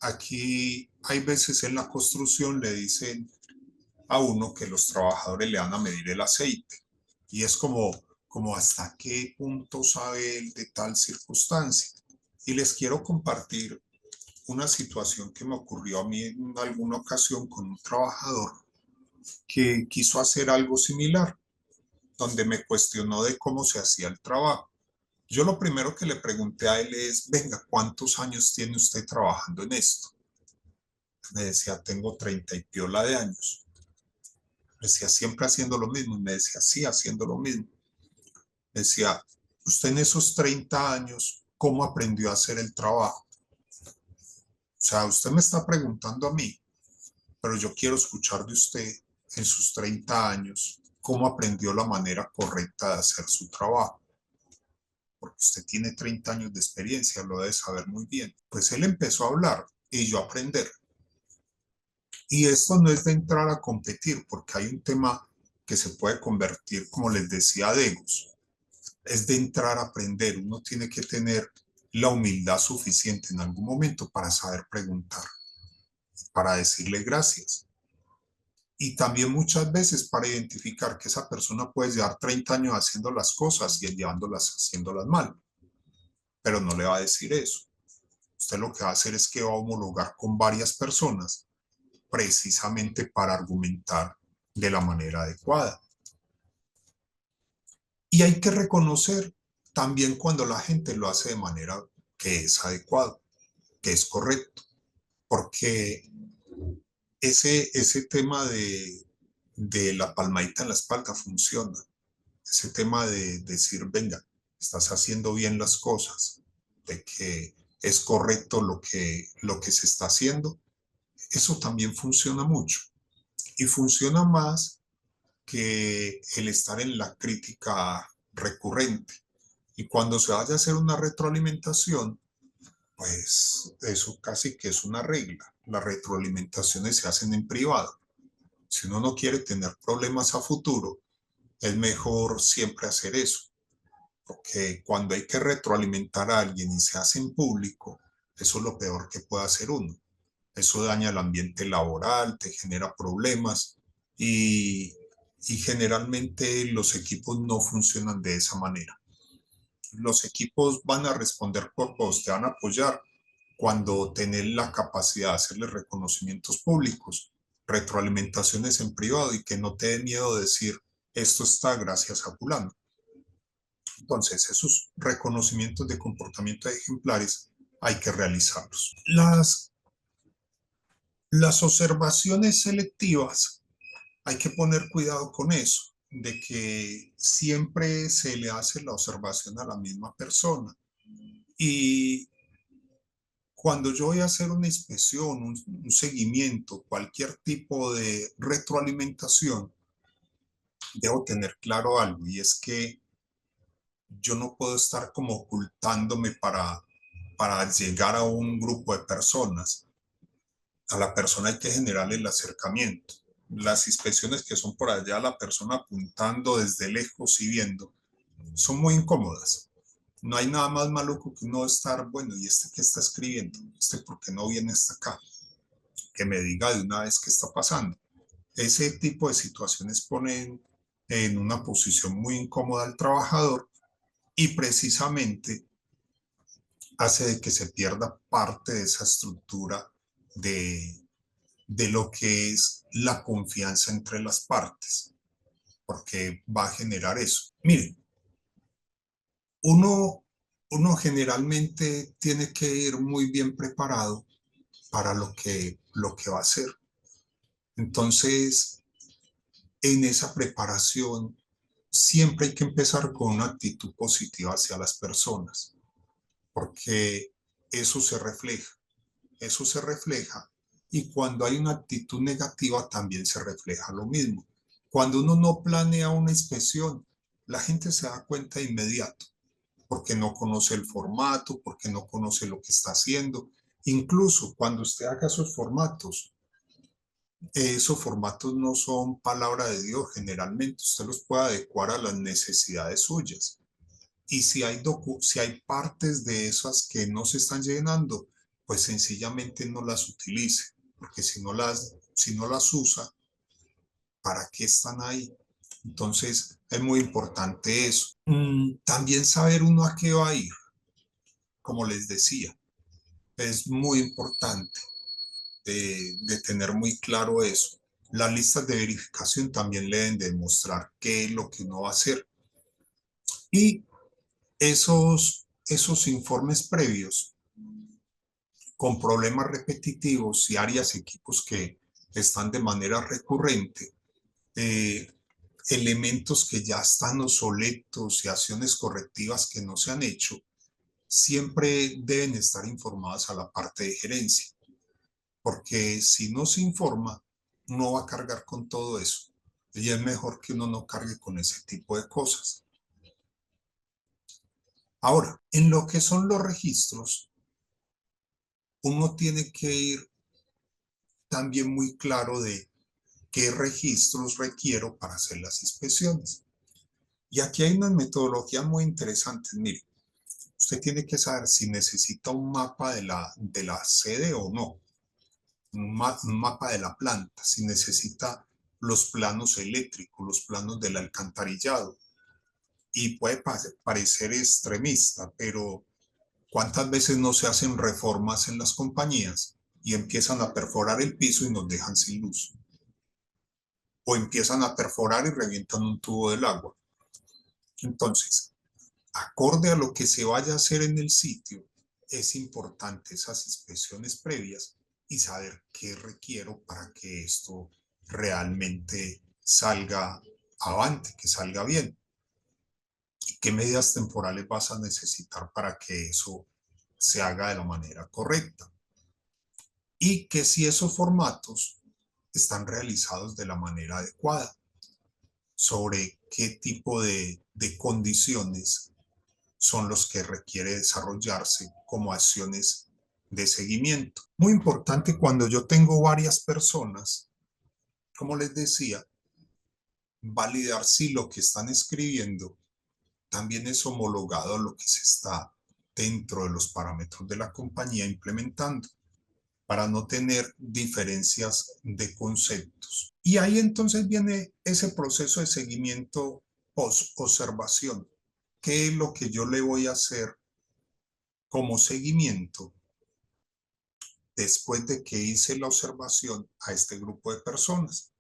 Speaker 2: Aquí hay veces en la construcción le dicen a uno que los trabajadores le van a medir el aceite y es como hasta qué punto sabe él de tal circunstancia. Y les quiero compartir una situación que me ocurrió a mí en alguna ocasión con un trabajador que quiso hacer algo similar, donde me cuestionó de cómo se hacía el trabajo. Yo lo primero que le pregunté a él es, venga, ¿cuántos años tiene usted trabajando en esto? Me decía, tengo 30 y piola de años. Me decía, siempre haciendo lo mismo. Y me decía, sí, haciendo lo mismo. Me decía, usted en esos 30 años, ¿cómo aprendió a hacer el trabajo? O sea, usted me está preguntando a mí, pero yo quiero escuchar de usted en sus 30 años, ¿cómo aprendió la manera correcta de hacer su trabajo? Porque usted tiene 30 años de experiencia, lo debe saber muy bien. Pues él empezó a hablar y yo a aprender. Y esto no es de entrar a competir, porque hay un tema que se puede convertir, como les decía, de egos. Es de entrar a aprender. Uno tiene que tener la humildad suficiente en algún momento para saber preguntar, para decirle gracias. Y también muchas veces para identificar que esa persona puede llevar 30 años haciendo las cosas y llevándolas haciéndolas mal, pero no le va a decir eso. Usted lo que va a hacer es que va a homologar con varias personas precisamente para argumentar de la manera adecuada. Y hay que reconocer también cuando la gente lo hace de manera que es adecuado, que es correcto, porque ese tema de la palmadita en la espalda funciona. Ese tema de decir, venga, estás haciendo bien las cosas, de que es correcto lo que se está haciendo, eso también funciona mucho. Y funciona más que el estar en la crítica recurrente. Y cuando se vaya a hacer una retroalimentación, pues eso casi que es una regla. Las retroalimentaciones se hacen en privado. Si uno no quiere tener problemas a futuro, es mejor siempre hacer eso. Porque cuando hay que retroalimentar a alguien y se hace en público, eso es lo peor que puede hacer uno. Eso daña el ambiente laboral, te genera problemas y, y generalmente los equipos no funcionan de esa manera. Los equipos van a responder por vos, te van a apoyar cuando tenés la capacidad de hacerles reconocimientos públicos, retroalimentaciones en privado y que no te dé miedo de decir esto está gracias a fulano. Entonces, esos reconocimientos de comportamiento ejemplares hay que realizarlos. Las observaciones selectivas, hay que poner cuidado con eso, de que siempre se le hace la observación a la misma persona. Y cuando yo voy a hacer una inspección, un seguimiento, cualquier tipo de retroalimentación, debo tener claro algo, y es que yo no puedo estar como ocultándome para llegar a un grupo de personas. A la persona hay que generar el acercamiento. Las inspecciones que son por allá, la persona apuntando desde lejos y viendo, son muy incómodas. No hay nada más maluco que uno estar, bueno, ¿y este qué está escribiendo? ¿Este por qué no viene hasta acá? Que me diga de una vez qué está pasando. Ese tipo de situaciones ponen en una posición muy incómoda al trabajador y precisamente hace de que se pierda parte de esa estructura de, de lo que es la confianza entre las partes, porque va a generar eso. Miren, uno, uno generalmente tiene que ir muy bien preparado para lo que va a hacer. Entonces, en esa preparación, siempre hay que empezar con una actitud positiva hacia las personas, porque eso se refleja. Eso se refleja y cuando hay una actitud negativa también se refleja lo mismo. Cuando uno no planea una inspección, la gente se da cuenta de inmediato, porque no conoce el formato, porque no conoce lo que está haciendo. Incluso cuando usted haga esos formatos no son palabra de Dios generalmente, usted los puede adecuar a las necesidades suyas. Y si hay partes de esas que no se están llenando, pues sencillamente no las utilice, porque si no las usa, ¿para qué están ahí? Entonces, es muy importante eso. También saber uno a qué va a ir, como les decía, es muy importante de tener muy claro eso. Las listas de verificación también le deben demostrar qué es lo que uno va a hacer. Y esos informes previos con problemas repetitivos y áreas, equipos que están de manera recurrente, eh, elementos que ya están obsoletos y acciones correctivas que no se han hecho, siempre deben estar informadas a la parte de gerencia, porque si no se informa, no va a cargar con todo eso. Y es mejor que uno no cargue con ese tipo de cosas. Ahora, en lo que son los registros, uno tiene que ir también muy claro de qué registros requiero para hacer las inspecciones. Y aquí hay unas metodologías muy interesantes. Mire, usted tiene que saber si necesita un mapa de la sede o no, un mapa de la planta, si necesita los planos eléctricos, los planos del alcantarillado. Y puede parecer extremista, pero ¿cuántas veces no se hacen reformas en las compañías y empiezan a perforar el piso y nos dejan sin luz? O empiezan a perforar y revientan un tubo del agua. Entonces, acorde a lo que se vaya a hacer en el sitio, es importante esas inspecciones previas y saber qué requiero para que esto realmente salga avante, que salga bien. Y qué medidas temporales vas a necesitar para que eso se haga de la manera correcta. Y que si esos formatos están realizados de la manera adecuada, sobre qué tipo de condiciones son los que requiere desarrollarse como acciones de seguimiento. Muy importante cuando yo tengo varias personas, como les decía, validar si lo que están escribiendo también es homologado a lo que se está dentro de los parámetros de la compañía implementando, para no tener diferencias de conceptos. Y ahí entonces viene ese proceso de seguimiento post-observación. ¿Qué es lo que yo le voy a hacer como seguimiento después de que hice la observación a este grupo de personas?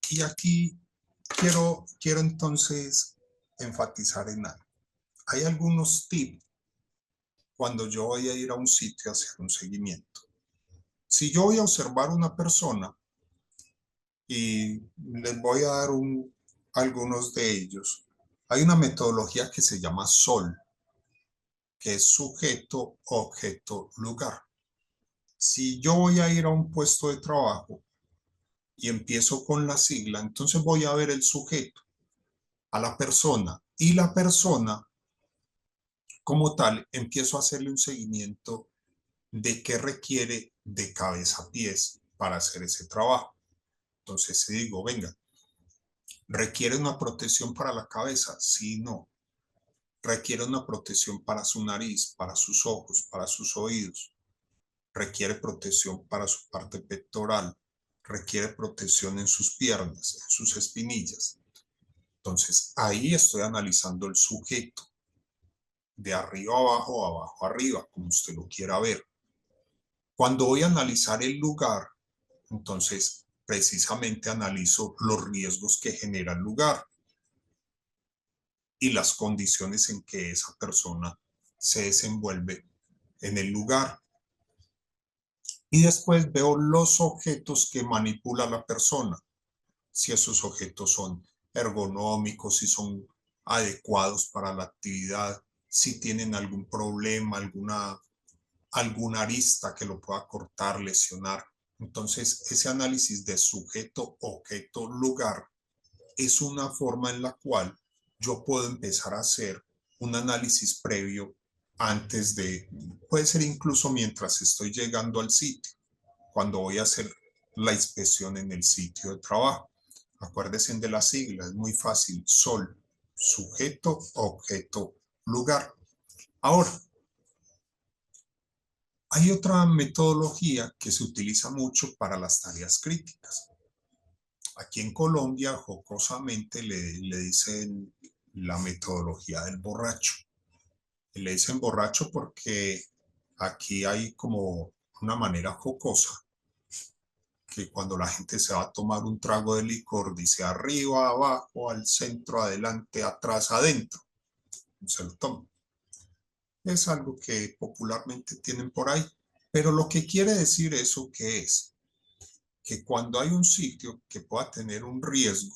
Speaker 2: Y aquí quiero entonces enfatizar en algo. Hay algunos tips cuando yo voy a ir a un sitio a hacer un seguimiento. Si yo voy a observar una persona y les voy a dar algunos de ellos, hay una metodología que se llama SOL, que es sujeto, objeto, lugar. Si yo voy a ir a un puesto de trabajo y empiezo con la sigla, entonces voy a ver el sujeto, a la persona, y la persona como tal empiezo a hacerle un seguimiento de qué requiere de cabeza a pies para hacer ese trabajo. Entonces si digo, venga, ¿requiere una protección para la cabeza? Sí, no. ¿Requiere una protección para su nariz, para sus ojos, para sus oídos? ¿Requiere protección para su parte pectoral? ¿Requiere protección en sus piernas, en sus espinillas? Entonces, ahí estoy analizando el sujeto, de arriba abajo, abajo arriba, como usted lo quiera ver. Cuando voy a analizar el lugar, entonces precisamente analizo los riesgos que genera el lugar y las condiciones en que esa persona se desenvuelve en el lugar. Y después veo los objetos que manipula la persona, si esos objetos son ergonómicos, si son adecuados para la actividad, si tienen algún problema, alguna arista que lo pueda cortar, lesionar. Entonces, ese análisis de sujeto, objeto, lugar es una forma en la cual yo puedo empezar a hacer un análisis previo antes de, puede ser incluso mientras estoy llegando al sitio, cuando voy a hacer la inspección en el sitio de trabajo. Acuérdense de la sigla, es muy fácil, SOL, sujeto, objeto, lugar. Ahora, hay otra metodología que se utiliza mucho para las tareas críticas. Aquí en Colombia, jocosamente, le dicen la metodología del borracho. Y le dicen borracho porque aquí hay como una manera jocosa, que cuando la gente se va a tomar un trago de licor, dice arriba, abajo, al centro, adelante, atrás, adentro. Se lo toma. Es algo que popularmente tienen por ahí. Pero lo que quiere decir eso, ¿qué es? Que cuando hay un sitio que pueda tener un riesgo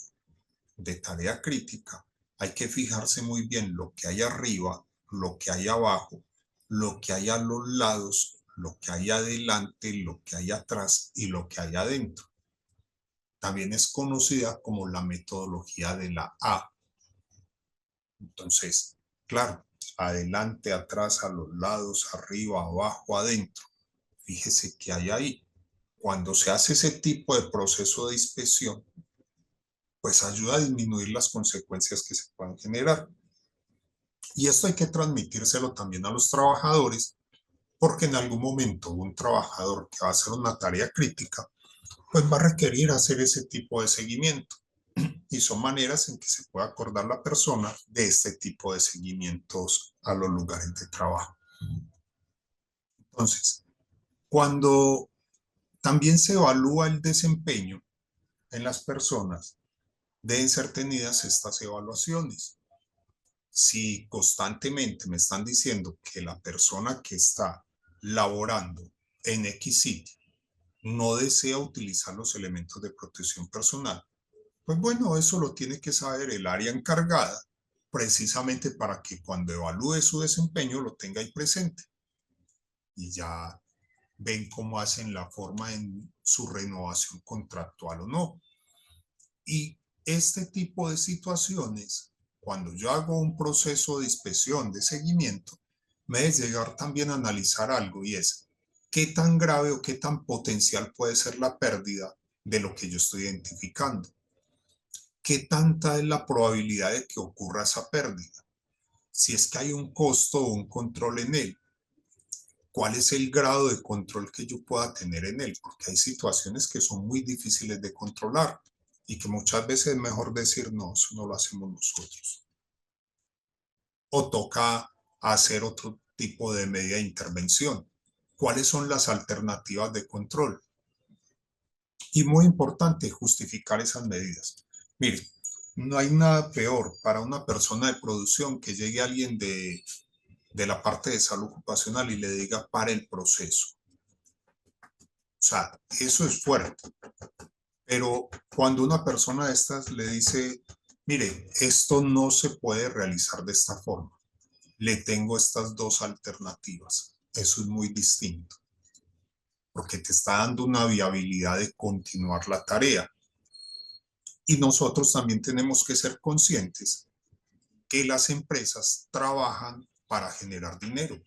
Speaker 2: de tarea crítica, hay que fijarse muy bien lo que hay arriba, lo que hay abajo, lo que hay a los lados, lo que hay adelante, lo que hay atrás y lo que hay adentro. También es conocida como la metodología de la A. Entonces, claro, adelante, atrás, a los lados, arriba, abajo, adentro. Fíjese que hay ahí. Cuando se hace ese tipo de proceso de inspección, pues ayuda a disminuir las consecuencias que se puedan generar. Y esto hay que transmitírselo también a los trabajadores, porque en algún momento un trabajador que va a hacer una tarea crítica pues va a requerir hacer ese tipo de seguimiento. Y son maneras en que se puede acordar la persona de este tipo de seguimientos a los lugares de trabajo. Entonces, cuando también se evalúa el desempeño en las personas, deben ser tenidas estas evaluaciones. Si constantemente me están diciendo que la persona que está laborando en X sitio no desea utilizar los elementos de protección personal, pues bueno, eso lo tiene que saber el área encargada, precisamente para que cuando evalúe su desempeño lo tenga ahí presente. Y ya ven cómo hacen la forma en su renovación contractual o no. Y este tipo de situaciones, cuando yo hago un proceso de inspección, de seguimiento, me debe llegar también a analizar algo, y es qué tan grave o qué tan potencial puede ser la pérdida de lo que yo estoy identificando. ¿Qué tanta es la probabilidad de que ocurra esa pérdida? Si es que hay un costo o un control en él, ¿cuál es el grado de control que yo pueda tener en él? Porque hay situaciones que son muy difíciles de controlar y que muchas veces es mejor decir, no, eso no lo hacemos nosotros. O toca hacer otro tipo de medida de intervención. ¿Cuáles son las alternativas de control? Y muy importante, justificar esas medidas. Mire, no hay nada peor para una persona de producción que llegue alguien de la parte de salud ocupacional y le diga para el proceso. O sea, eso es fuerte. Pero cuando una persona de estas le dice, mire, esto no se puede realizar de esta forma, le tengo estas dos alternativas, eso es muy distinto, porque te está dando una viabilidad de continuar la tarea. Y nosotros también tenemos que ser conscientes que las empresas trabajan para generar dinero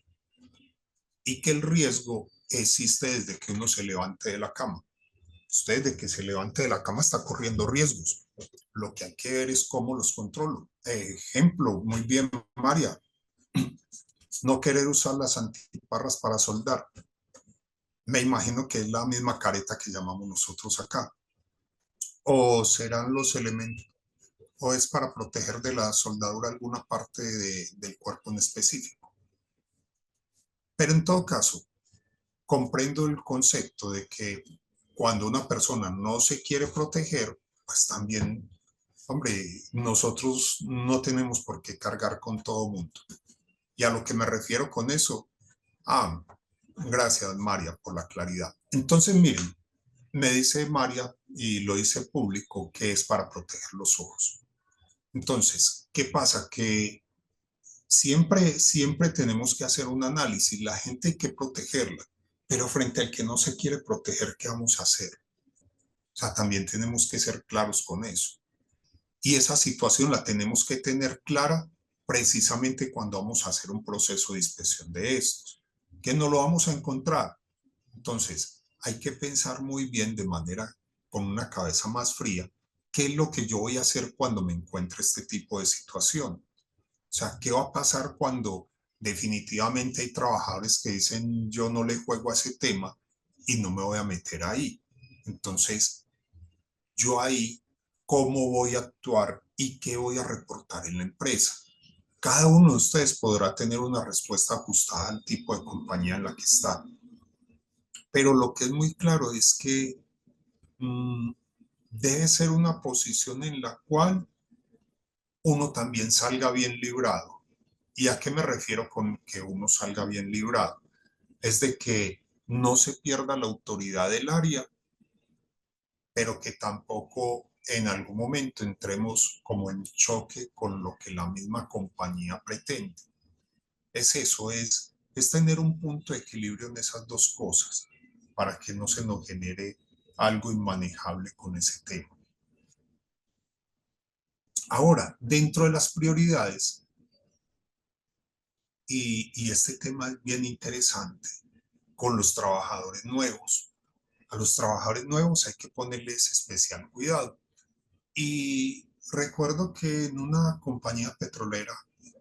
Speaker 2: y que el riesgo existe desde que uno se levante de la cama. Usted desde que se levante de la cama está corriendo riesgos. Lo que hay que ver es cómo los controlo. Ejemplo, muy bien, María, no querer usar las antiparras para soldar. Me imagino que es la misma careta que llamamos nosotros acá. O serán los elementos, o es para proteger de la soldadura alguna parte del cuerpo en específico. Pero en todo caso, comprendo el concepto de que cuando una persona no se quiere proteger, pues también, hombre, nosotros no tenemos por qué cargar con todo mundo. Y a lo que me refiero con eso, ah, gracias María por la claridad. Entonces, miren, me dice María, y lo dice público, que es para proteger los ojos. Entonces, ¿qué pasa? Que siempre tenemos que hacer un análisis. La gente hay que protegerla, pero frente al que no se quiere proteger, ¿qué vamos a hacer? O sea, también tenemos que ser claros con eso. Y esa situación la tenemos que tener clara precisamente cuando vamos a hacer un proceso de inspección de estos, que no lo vamos a encontrar. Entonces, hay que pensar muy bien de manera con una cabeza más fría, qué es lo que yo voy a hacer cuando me encuentre este tipo de situación. O sea, ¿qué va a pasar cuando definitivamente hay trabajadores que dicen yo no le juego a ese tema y no me voy a meter ahí? Entonces, yo ahí, ¿cómo voy a actuar y qué voy a reportar en la empresa? Cada uno de ustedes podrá tener una respuesta ajustada al tipo de compañía en la que está. Pero lo que es muy claro es que mmm, debe ser una posición en la cual uno también salga bien librado. ¿Y a qué me refiero con que uno salga bien librado? Es de que no se pierda la autoridad del área, pero que tampoco en algún momento entremos como en choque con lo que la misma compañía pretende. Es eso, es tener un punto de equilibrio en esas dos cosas para que no se nos genere algo inmanejable con ese tema. Ahora, dentro de las prioridades, y este tema es bien interesante, con los trabajadores nuevos. A los trabajadores nuevos hay que ponerles especial cuidado. Y recuerdo que en una compañía petrolera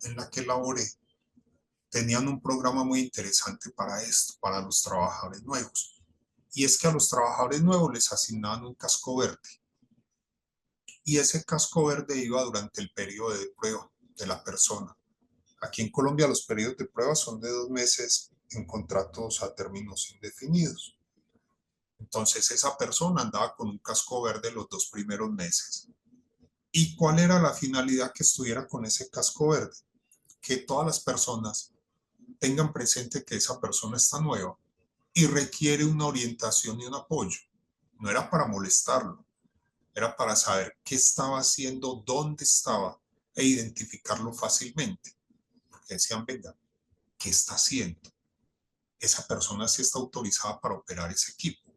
Speaker 2: en la que laboré, tenían un programa muy interesante para esto, para los trabajadores nuevos. y es que a los trabajadores nuevos les asignaban un casco verde, y ese casco verde iba durante el periodo de prueba de la persona. Aquí en Colombia los periodos de prueba son de 2 meses en contratos a términos indefinidos. Entonces esa persona andaba con un casco verde los 2 primeros meses. ¿Y cuál era la finalidad que estuviera con ese casco verde? Que todas las personas tengan presente que esa persona está nueva y requiere una orientación y un apoyo. No era para molestarlo, era para saber qué estaba haciendo, dónde estaba e identificarlo fácilmente. Porque decían, venga, ¿qué está haciendo? Esa persona sí está autorizada para operar ese equipo.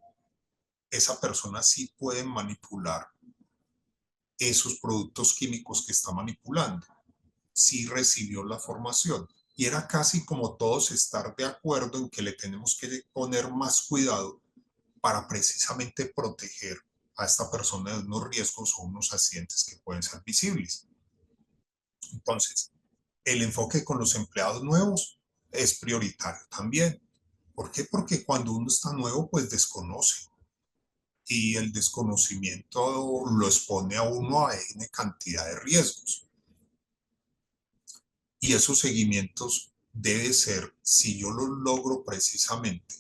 Speaker 2: Esa persona sí puede manipular esos productos químicos que está manipulando. Sí recibió la formación. Y era casi como todos estar de acuerdo en que le tenemos que poner más cuidado para precisamente proteger a esta persona de unos riesgos o unos accidentes que pueden ser visibles. Entonces, el enfoque con los empleados nuevos es prioritario también. ¿Por qué? Porque cuando uno está nuevo, pues desconoce. Y el desconocimiento lo expone a uno a N cantidad de riesgos. Y esos seguimientos debe ser, si yo los logro precisamente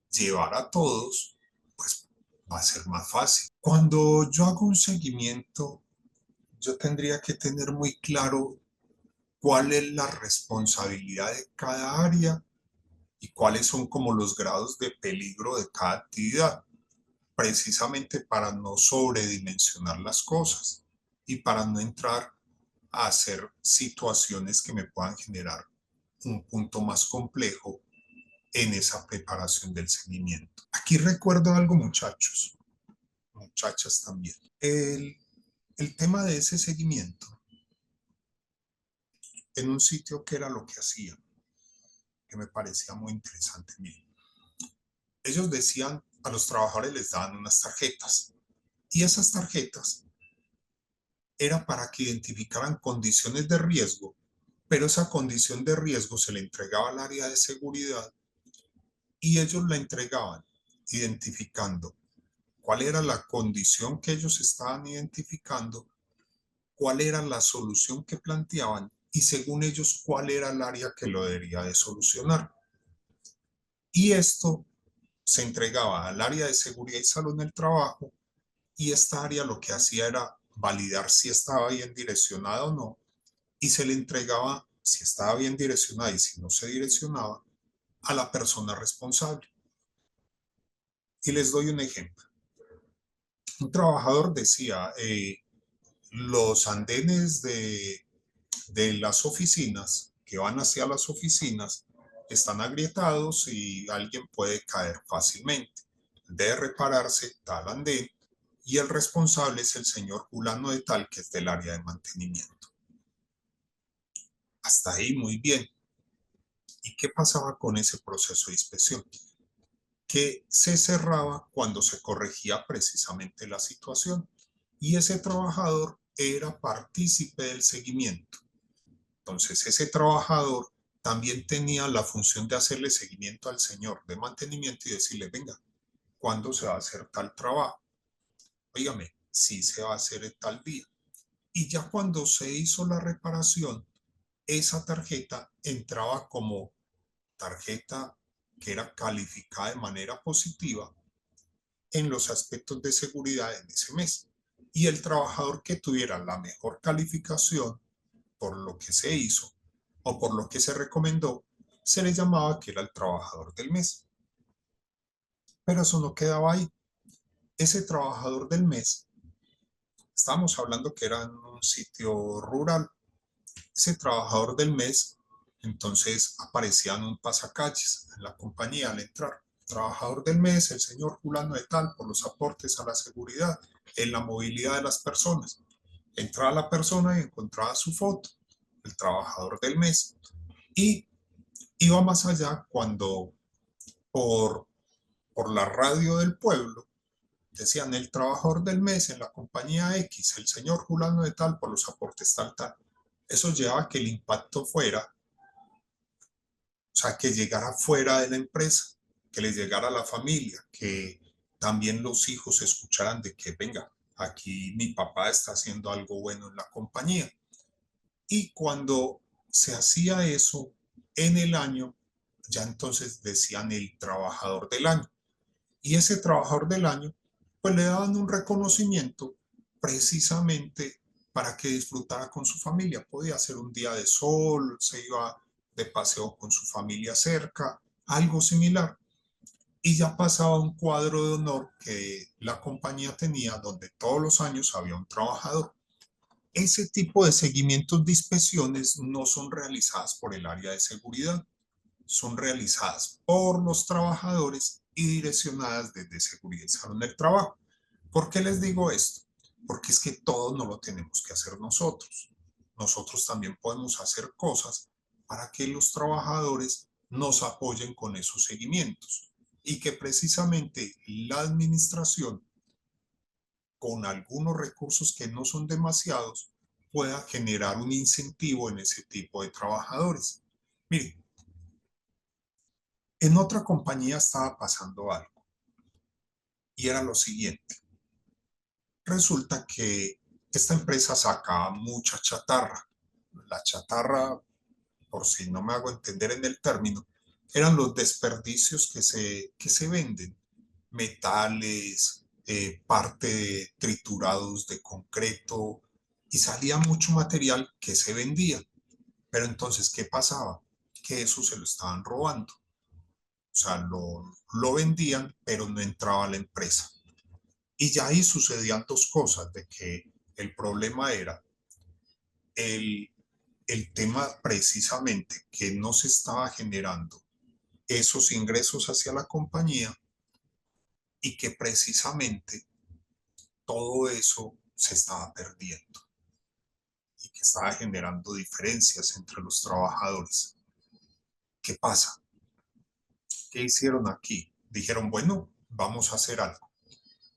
Speaker 2: llevar a todos, pues va a ser más fácil. Cuando yo hago un seguimiento, yo tendría que tener muy claro cuál es la responsabilidad de cada área y cuáles son como los grados de peligro de cada actividad, precisamente para no sobredimensionar las cosas y para no entrar a hacer situaciones que me puedan generar un punto más complejo en esa preparación del seguimiento. Aquí recuerdo algo, muchachos, muchachas también. El tema de ese seguimiento en un sitio que era lo que hacía, que me parecía muy interesante. Miren, ellos decían, a los trabajadores les daban unas tarjetas y esas tarjetas era para que identificaran condiciones de riesgo, pero esa condición de riesgo se le entregaba al área de seguridad y ellos la entregaban identificando cuál era la condición que ellos estaban identificando, cuál era la solución que planteaban y según ellos cuál era el área que lo debería de solucionar. Y esto se entregaba al área de seguridad y salud en el trabajo y esta área lo que hacía era validar si estaba bien direccionada o no y se le entregaba si estaba bien direccionada y si no se direccionaba a la persona responsable. Y les doy un ejemplo. Un trabajador decía, los andenes de las oficinas que van hacia las oficinas están agrietados y alguien puede caer fácilmente. Debe repararse tal andén y el responsable es el señor fulano de tal que es del área de mantenimiento. Hasta ahí muy bien. ¿Y qué pasaba con ese proceso de inspección? Que se cerraba cuando se corregía precisamente la situación y ese trabajador era partícipe del seguimiento. Entonces ese trabajador también tenía la función de hacerle seguimiento al señor de mantenimiento y decirle, venga, ¿cuándo se va a hacer tal trabajo? Óigame, sí se va a hacer en tal día. Y ya cuando se hizo la reparación, esa tarjeta entraba como tarjeta que era calificada de manera positiva en los aspectos de seguridad en ese mes. Y el trabajador que tuviera la mejor calificación por lo que se hizo o por lo que se recomendó, se le llamaba que era el trabajador del mes. Pero eso no quedaba ahí. Ese trabajador del mes, estamos hablando que era en un sitio rural, ese trabajador del mes, entonces aparecía en un pasacalles en la compañía al entrar. Trabajador del mes, el señor fulano de tal, por los aportes a la seguridad, en la movilidad de las personas. Entraba la persona y encontraba su foto, el trabajador del mes. Y iba más allá cuando por, por la radio del pueblo decían el trabajador del mes en la compañía X, el señor fulano de tal, por los aportes tal, tal. Eso llevaba a que el impacto fuera, o sea, que llegara fuera de la empresa, que les llegara a la familia, que también los hijos escucharan de que, venga, aquí mi papá está haciendo algo bueno en la compañía. Y cuando se hacía eso en el año, ya entonces decían el trabajador del año. Y ese trabajador del año, pues le daban un reconocimiento precisamente para que disfrutara con su familia. Podía ser un día de sol, se iba de paseo con su familia cerca, algo similar. Y ya pasaba un cuadro de honor que la compañía tenía donde todos los años había un trabajador. Ese tipo de seguimientos de inspecciones no son realizadas por el área de seguridad, son realizadas por los trabajadores y direccionadas desde seguridad y salud del trabajo. ¿Por qué les digo esto? Porque es que todo no lo tenemos que hacer nosotros. Nosotros también podemos hacer cosas para que los trabajadores nos apoyen con esos seguimientos y que precisamente la administración, con algunos recursos que no son demasiados, pueda generar un incentivo en ese tipo de trabajadores. Miren, en otra compañía estaba pasando algo y era lo siguiente. Resulta que esta empresa sacaba mucha chatarra. La chatarra, por si no me hago entender en el término, eran los desperdicios que se venden. Metales, parte de triturados de concreto, y salía mucho material que se vendía. Pero entonces, ¿qué pasaba? Que eso se lo estaban robando. O sea, lo vendían, pero no entraba a la empresa. Y ya ahí sucedían dos cosas, de que el problema era el, el tema precisamente que no se estaba generando esos ingresos hacia la compañía y que precisamente todo eso se estaba perdiendo y que estaba generando diferencias entre los trabajadores. ¿Qué pasa? ¿Qué hicieron aquí? Dijeron, bueno, vamos a hacer algo.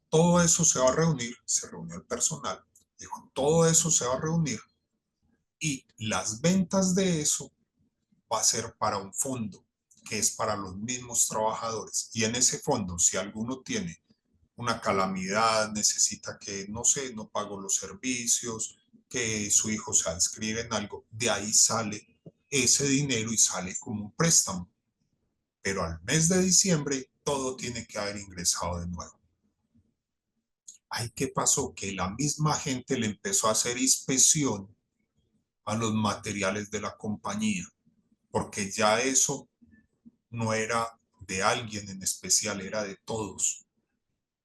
Speaker 2: Todo eso se va a reunir, se reunió el personal, dijo, todo eso se va a reunir y las ventas de eso va a ser para un fondo que es para los mismos trabajadores. Y en ese fondo, si alguno tiene una calamidad, necesita que, no sé, no pago los servicios, que su hijo se inscribe en algo, de ahí sale ese dinero y sale como un préstamo. Pero al mes de diciembre todo tiene que haber ingresado de nuevo. Ay, ¿qué pasó? Que la misma gente le empezó a hacer inspección a los materiales de la compañía, porque ya eso no era de alguien en especial, era de todos.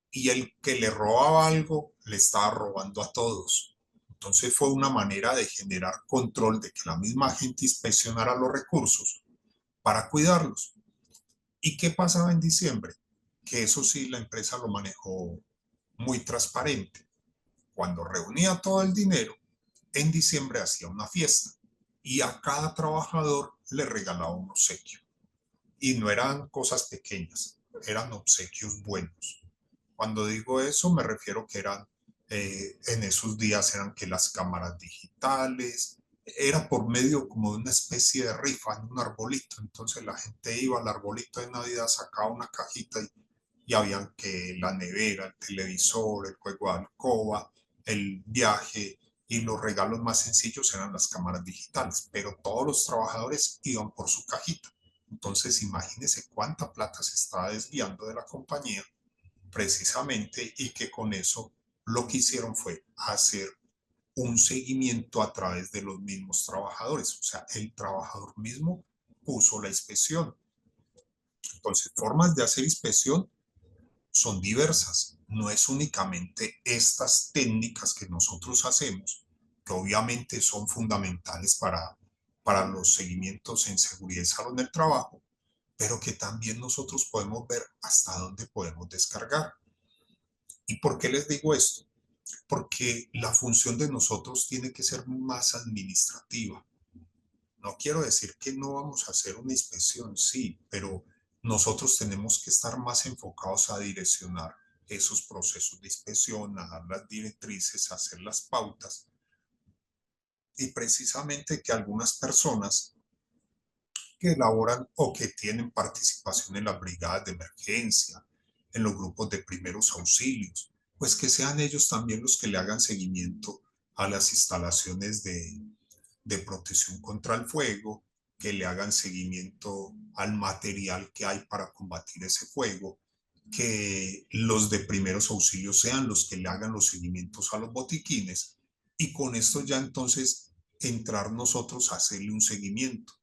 Speaker 2: Y el que le robaba algo, le estaba robando a todos. Entonces fue una manera de generar control, de que la misma gente inspeccionara los recursos para cuidarlos. ¿Y qué pasaba en diciembre? Que eso sí, la empresa lo manejó muy transparente. Cuando reunía todo el dinero, en diciembre hacía una fiesta y a cada trabajador le regalaba un obsequio. Y no eran cosas pequeñas, eran obsequios buenos. Cuando digo eso, me refiero que eran, en esos días eran que las cámaras digitales, era por medio como de una especie de rifa en un arbolito. Entonces la gente iba al arbolito de Navidad, sacaba una cajita y habían que la nevera, el televisor, el juego de alcoba, el viaje, y los regalos más sencillos eran las cámaras digitales, pero todos los trabajadores iban por su cajita. Entonces imagínense cuánta plata se estaba desviando de la compañía precisamente, y que con eso lo que hicieron fue hacer un seguimiento a través de los mismos trabajadores. O sea, el trabajador mismo puso la inspección. Entonces, formas de hacer inspección son diversas. No es únicamente estas técnicas que nosotros hacemos, que obviamente son fundamentales para los seguimientos en seguridad y salud del trabajo, pero que también nosotros podemos ver hasta dónde podemos descargar. ¿Y por qué les digo esto? Porque la función de nosotros tiene que ser más administrativa. No quiero decir que no vamos a hacer una inspección, sí, pero nosotros tenemos que estar más enfocados a direccionar esos procesos de inspección, a dar las directrices, a hacer las pautas, y precisamente que algunas personas que elaboran o que tienen participación en las brigadas de emergencia, en los grupos de primeros auxilios, pues que sean ellos también los que le hagan seguimiento a las instalaciones de protección contra el fuego, que le hagan seguimiento al material que hay para combatir ese fuego, que los de primeros auxilios sean los que le hagan los seguimientos a los botiquines y con esto ya entonces entrar nosotros a hacerle un seguimiento,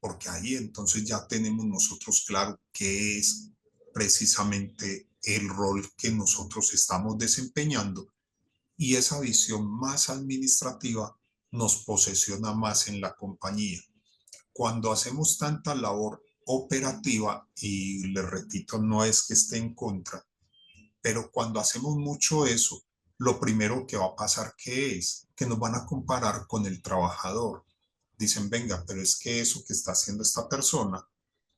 Speaker 2: porque ahí entonces ya tenemos nosotros claro qué es precisamente el rol que nosotros estamos desempeñando y esa visión más administrativa nos posesiona más en la compañía. Cuando hacemos tanta labor operativa, y le repito, no es que esté en contra, pero cuando hacemos mucho eso, lo primero que va a pasar, ¿qué es? Que nos van a comparar con el trabajador. Dicen, venga, pero es que eso que está haciendo esta persona,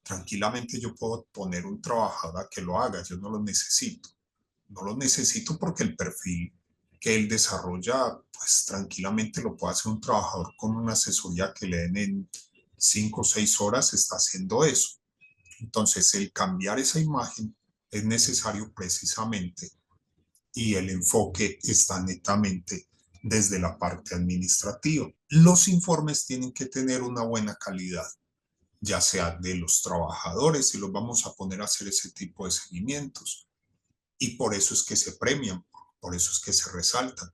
Speaker 2: tranquilamente yo puedo poner un trabajador a que lo haga, yo no lo necesito. No lo necesito porque el perfil que él desarrolla, pues tranquilamente lo puede hacer un trabajador con una asesoría que le den en 5 o 6 horas, está haciendo eso. Entonces, el cambiar esa imagen es necesario precisamente y el enfoque está netamente desde la parte administrativa. Los informes tienen que tener una buena calidad, ya sea de los trabajadores, si los vamos a poner a hacer ese tipo de seguimientos. Y por eso es que se premian, por eso es que se resaltan.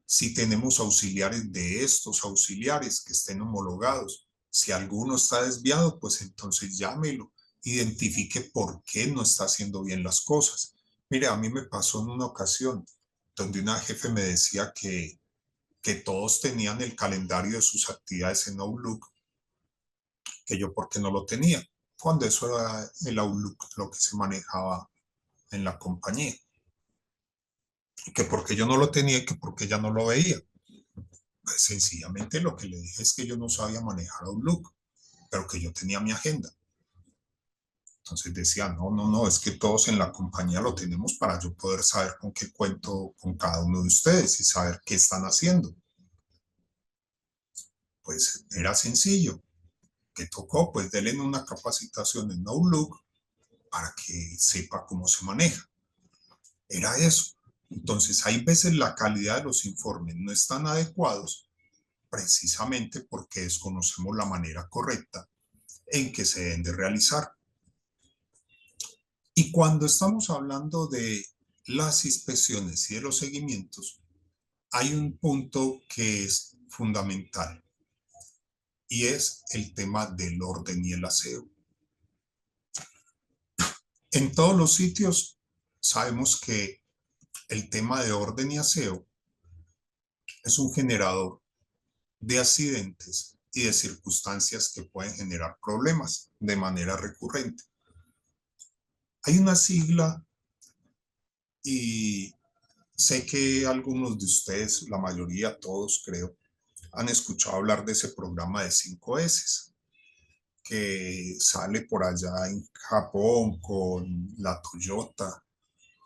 Speaker 2: Si tenemos auxiliares de estos auxiliares que estén homologados, si alguno está desviado, pues entonces llámelo, identifique por qué no está haciendo bien las cosas. Mire, a mí me pasó en una ocasión donde una jefe me decía que todos tenían el calendario de sus actividades en Outlook, que yo por qué no lo tenía, cuando eso era el Outlook lo que se manejaba en la compañía, que porque yo no lo tenía y que porque ya no lo veía. Pues sencillamente lo que le dije es que yo no sabía manejar Outlook, pero que yo tenía mi agenda. Entonces decía, no, no, no, es que todos en la compañía lo tenemos para yo poder saber con qué cuento con cada uno de ustedes y saber qué están haciendo. Pues era sencillo. ¿Qué tocó? Pues denle una capacitación en Outlook para que sepa cómo se maneja. Era eso. Entonces, hay veces la calidad de los informes no están adecuados precisamente porque desconocemos la manera correcta en que se deben de realizar. Y cuando estamos hablando de las inspecciones y de los seguimientos, hay un punto que es fundamental y es el tema del orden y el aseo. En todos los sitios sabemos que el tema de orden y aseo es un generador de accidentes y de circunstancias que pueden generar problemas de manera recurrente. Hay una sigla y sé que algunos de ustedes, la mayoría, todos creo, han escuchado hablar de ese programa de 5S que sale por allá en Japón con la Toyota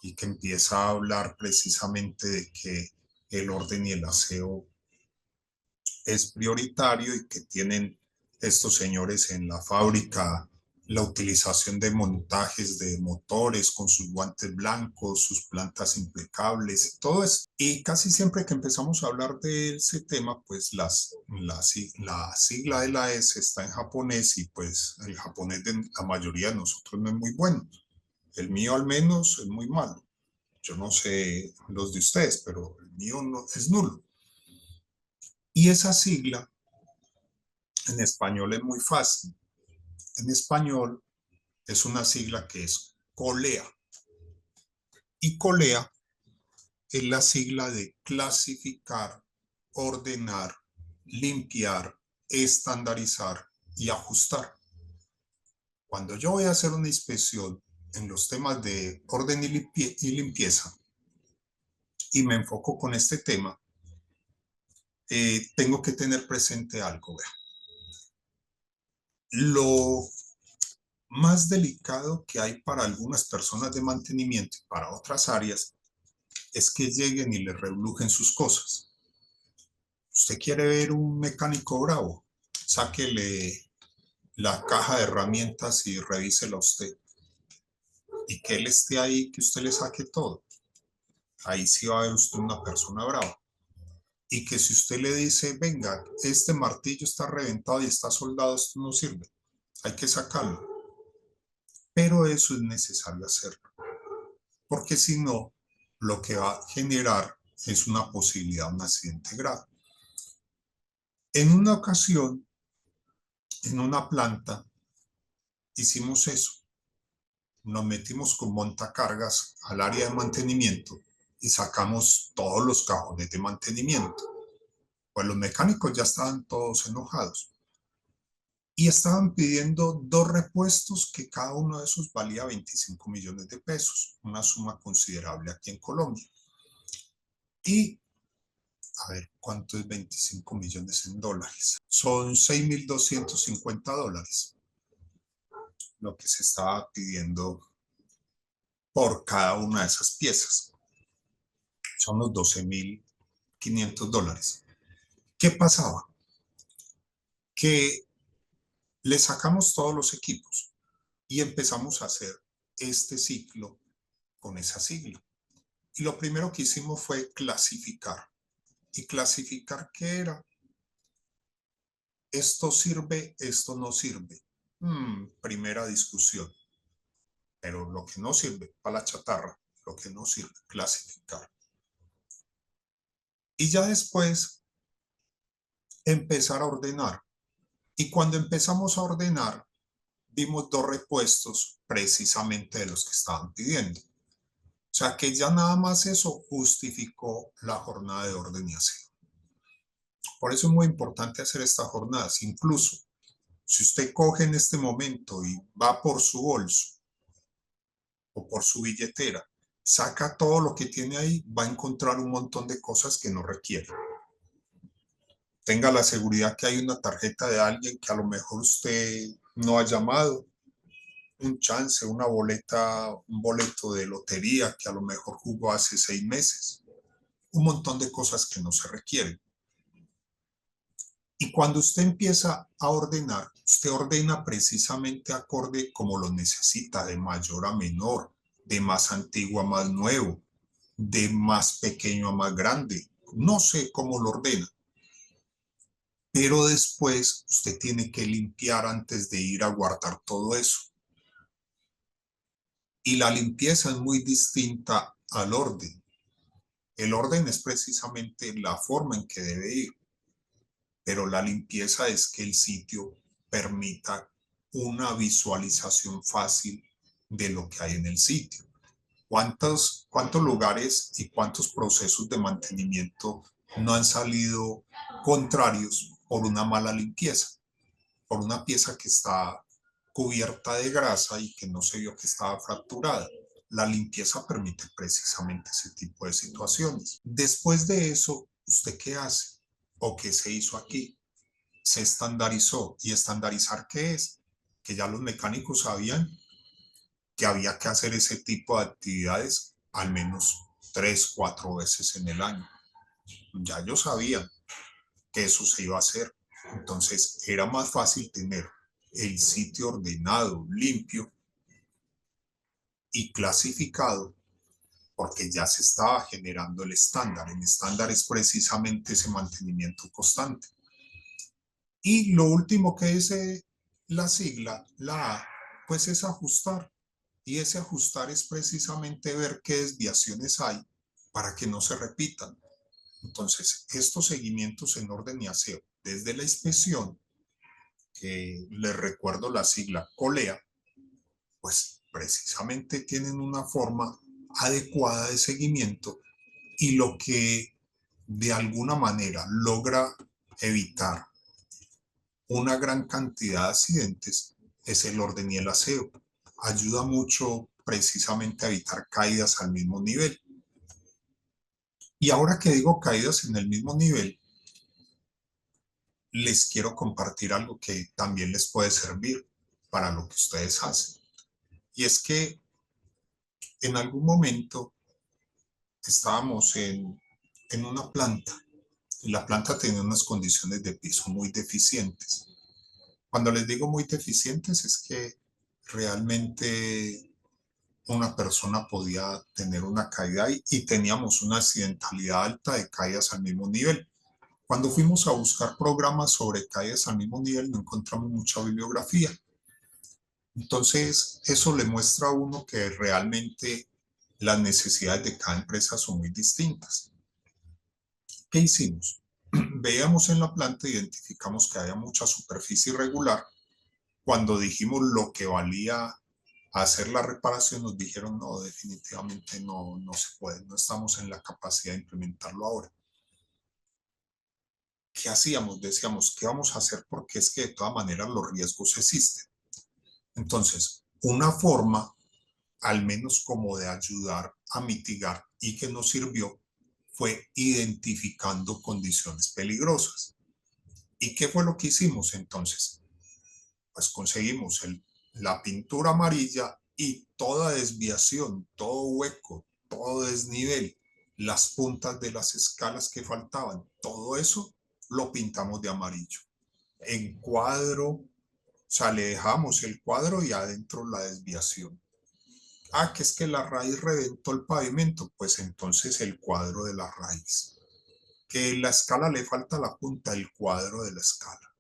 Speaker 2: y que empieza a hablar precisamente de que el orden y el aseo es prioritario y que tienen estos señores en la fábrica la utilización de montajes de motores con sus guantes blancos, sus plantas impecables, todo eso. Y casi siempre que empezamos a hablar de ese tema, pues la sigla de la S está en japonés y pues el japonés de la mayoría de nosotros no es muy bueno. El mío al menos es muy malo. Yo no sé los de ustedes, pero el mío no, es nulo. Y esa sigla en español es muy fácil. En español es una sigla que es COLEA. Y COLEA es la sigla de clasificar, ordenar, limpiar, estandarizar y ajustar. Cuando yo voy a hacer una inspección en los temas de orden y limpieza y me enfoco con este tema, tengo que tener presente algo. Vea. Lo más delicado que hay para algunas personas de mantenimiento y para otras áreas es que lleguen y le reblujen sus cosas. ¿Usted quiere ver un mecánico bravo? Sáquele la caja de herramientas y revísela usted. Y que él esté ahí, que usted le saque todo. Ahí sí va a ver usted una persona brava. Y que si usted le dice, venga, este martillo está reventado y está soldado, esto no sirve, hay que sacarlo. Pero eso es necesario hacerlo, porque si no, lo que va a generar es una posibilidad de un accidente grave. En una ocasión, en una planta, hicimos eso. Nos metimos con montacargas al área de mantenimiento y sacamos todos los cajones de mantenimiento. Pues los mecánicos ya estaban todos enojados y estaban pidiendo 2 repuestos que cada uno de esos valía 25 millones de pesos, una suma considerable aquí en Colombia. Y, a ver, ¿cuánto es 25 millones en dólares? Son $6.250 lo que se estaba pidiendo por cada una de esas piezas. Son los $12.500. ¿Qué pasaba? Que le sacamos todos los equipos y empezamos a hacer este ciclo con esa sigla. Y lo primero que hicimos fue clasificar. ¿Y clasificar qué era? Esto sirve, esto no sirve. Primera discusión. Pero lo que no sirve, para la chatarra, lo que no sirve, clasificar. Y ya después empezar a ordenar. Y cuando empezamos a ordenar, vimos 2 repuestos precisamente de los que estaban pidiendo. O sea que ya nada más eso justificó la jornada de orden y aseo. Por eso es muy importante hacer estas jornadas. Incluso si usted coge en este momento y va por su bolso o por su billetera, saca todo lo que tiene ahí, va a encontrar un montón de cosas que no requiere. Tenga la seguridad que hay una tarjeta de alguien que a lo mejor usted no ha llamado, un chance, una boleta, un boleto de lotería que a lo mejor jugó hace 6 meses, un montón de cosas que no se requieren. Y cuando usted empieza a ordenar, usted ordena precisamente acorde como lo necesita, de mayor a menor, de más antiguo a más nuevo, de más pequeño a más grande. No sé cómo lo ordena, pero después usted tiene que limpiar antes de ir a guardar todo eso. Y la limpieza es muy distinta al orden. El orden es precisamente la forma en que debe ir, pero la limpieza es que el sitio permita una visualización fácil de lo que hay en el sitio. ¿Cuántos lugares y cuántos procesos de mantenimiento no han salido contrarios por una mala limpieza? Por una pieza que está cubierta de grasa y que no se vio que estaba fracturada. La limpieza permite precisamente ese tipo de situaciones. Después de eso, ¿usted qué hace? ¿O qué se hizo aquí? Se estandarizó. ¿Y estandarizar qué es? Que ya los mecánicos sabían que había que hacer ese tipo de actividades al menos 3, 4 veces en el año. Ya ellos sabían que eso se iba a hacer. Entonces era más fácil tener el sitio ordenado, limpio y clasificado, porque ya se estaba generando el estándar. El estándar es precisamente ese mantenimiento constante. Y lo último que dice la sigla, la A, pues es ajustar. Y ese ajustar es precisamente ver qué desviaciones hay para que no se repitan. Entonces, estos seguimientos en orden y aseo, desde la inspección, que les recuerdo la sigla COLEA, pues precisamente tienen una forma adecuada de seguimiento y lo que de alguna manera logra evitar una gran cantidad de accidentes es el orden y el aseo. Ayuda mucho precisamente a evitar caídas al mismo nivel. Y ahora que digo caídas en el mismo nivel, les quiero compartir algo que también les puede servir para lo que ustedes hacen. Y es que en algún momento estábamos en una planta y la planta tenía unas condiciones de piso muy deficientes. Cuando les digo muy deficientes es que realmente una persona podía tener una caída y teníamos una accidentalidad alta de caídas al mismo nivel. Cuando fuimos a buscar programas sobre caídas al mismo nivel, no encontramos mucha bibliografía. Entonces, eso le muestra a uno que realmente las necesidades de cada empresa son muy distintas. ¿Qué hicimos? Veíamos en la planta, identificamos que había mucha superficie irregular. Cuando dijimos lo que valía hacer la reparación, nos dijeron, no, definitivamente no se puede, no estamos en la capacidad de implementarlo ahora. ¿Qué hacíamos? Decíamos, ¿qué vamos a hacer? Porque es que de todas maneras los riesgos existen. Entonces, una forma, al menos como de ayudar a mitigar y que nos sirvió, fue identificando condiciones peligrosas. ¿Y qué fue lo que hicimos entonces? Pues conseguimos la pintura amarilla y toda desviación, todo hueco, todo desnivel, las puntas de las escalas que faltaban, todo eso lo pintamos de amarillo. En cuadro, o sea, le dejamos el cuadro y adentro la desviación. Ah, que es que la raíz reventó el pavimento, pues entonces el cuadro de la raíz. Que la escala le falta la punta, el cuadro de la escala.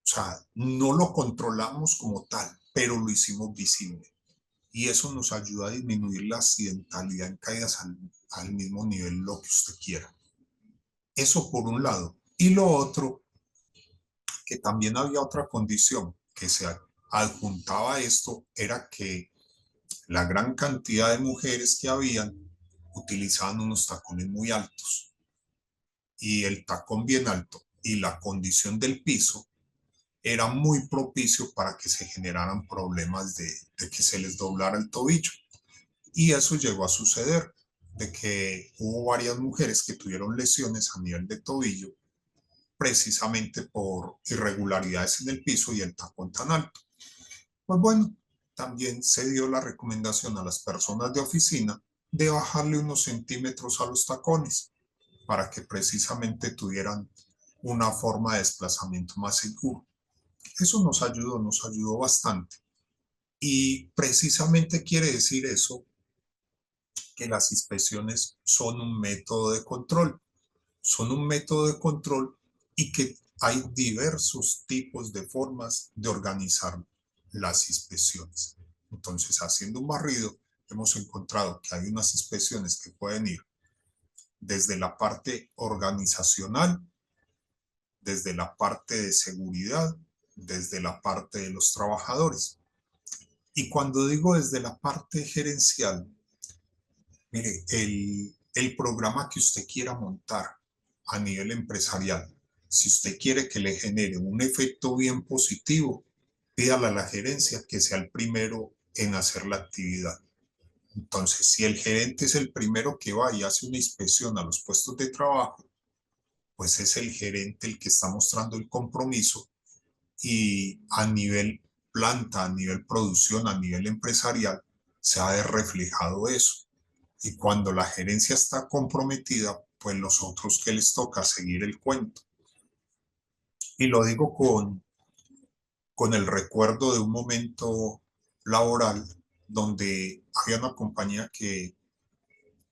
Speaker 2: O sea, no lo controlamos como tal, pero lo hicimos visible. Y eso nos ayuda a disminuir la accidentalidad en caídas al mismo nivel, lo que usted quiera. Eso por un lado. Y lo otro, que también había otra condición que se adjuntaba a esto, era que la gran cantidad de mujeres que habían utilizaban unos tacones muy altos. Y el tacón bien alto y la condición del piso era muy propicio para que se generaran problemas de que se les doblara el tobillo. Y eso llegó a suceder, de que hubo varias mujeres que tuvieron lesiones a nivel de tobillo, precisamente por irregularidades en el piso y el tacón tan alto. Pues bueno, también se dio la recomendación a las personas de oficina de bajarle unos centímetros a los tacones para que precisamente tuvieran una forma de desplazamiento más seguro. Eso nos ayudó bastante. Y precisamente quiere decir eso, que las inspecciones son un método de control. Son un método de control y que hay diversos tipos de formas de organizar las inspecciones. Entonces, haciendo un barrido, hemos encontrado que hay unas inspecciones que pueden ir desde la parte organizacional, desde la parte de seguridad, desde la parte de los trabajadores. Y cuando digo desde la parte gerencial, mire, el programa que usted quiera montar a nivel empresarial, si usted quiere que le genere un efecto bien positivo, pídale a la gerencia que sea el primero en hacer la actividad. Entonces, si el gerente es el primero que va y hace una inspección a los puestos de trabajo, pues es el gerente el que está mostrando el compromiso y a nivel planta, a nivel producción, a nivel empresarial, se ha reflejado eso. Y cuando la gerencia está comprometida, pues los otros que les toca seguir el cuento. Y lo digo con el recuerdo de un momento laboral donde había una compañía que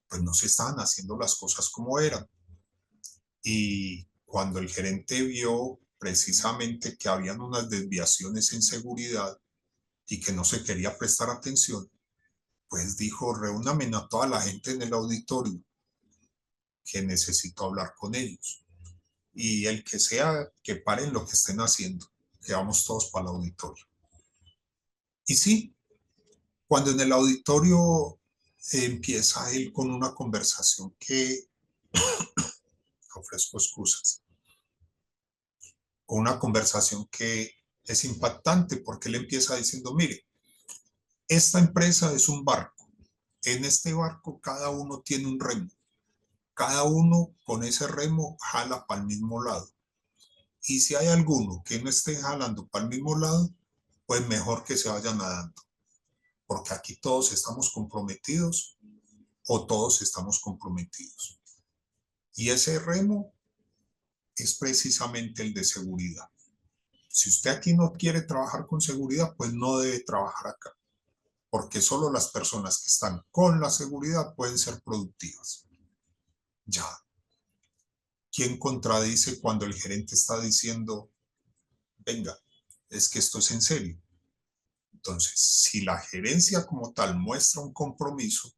Speaker 2: pues no se estaban haciendo las cosas como eran. Y cuando el gerente vio precisamente que habían unas desviaciones en seguridad y que no se quería prestar atención, pues dijo, reúname a toda la gente en el auditorio que necesito hablar con ellos. Y el que sea, que paren lo que estén haciendo, que vamos todos para el auditorio. Y sí, cuando en el auditorio empieza él con una conversación que ofrezco excusas, con una conversación que es impactante porque él empieza diciendo, mire, esta empresa es un barco. En este barco cada uno tiene un remo. Cada uno con ese remo jala para el mismo lado. Y si hay alguno que no esté jalando para el mismo lado, pues mejor que se vaya nadando. Porque aquí todos estamos comprometidos o todos estamos comprometidos. Y ese remo es precisamente el de seguridad. Si usted aquí no quiere trabajar con seguridad, pues no debe trabajar acá, porque solo las personas que están con la seguridad pueden ser productivas. Ya, ¿quién contradice cuando el gerente está diciendo, venga, es que esto es en serio? Entonces, si la gerencia como tal muestra un compromiso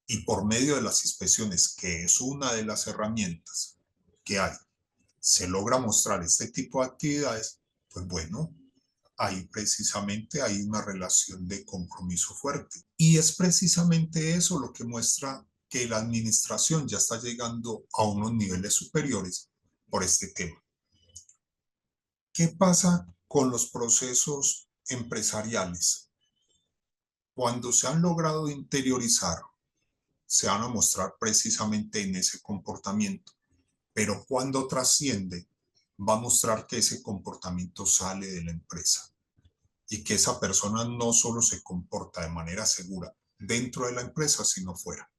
Speaker 2: y por medio de las inspecciones, que es una de las herramientas que hay, se logra mostrar este tipo de actividades, pues bueno, ahí precisamente hay una relación de compromiso fuerte. Y es precisamente eso lo que muestra que la administración ya está llegando a unos niveles superiores por este tema. ¿Qué pasa con los procesos empresariales? Cuando se han logrado interiorizar, se van a mostrar precisamente en ese comportamiento, pero cuando trasciende, va a mostrar que ese comportamiento sale de la empresa y que esa persona no solo se comporta de manera segura dentro de la empresa, sino fuera.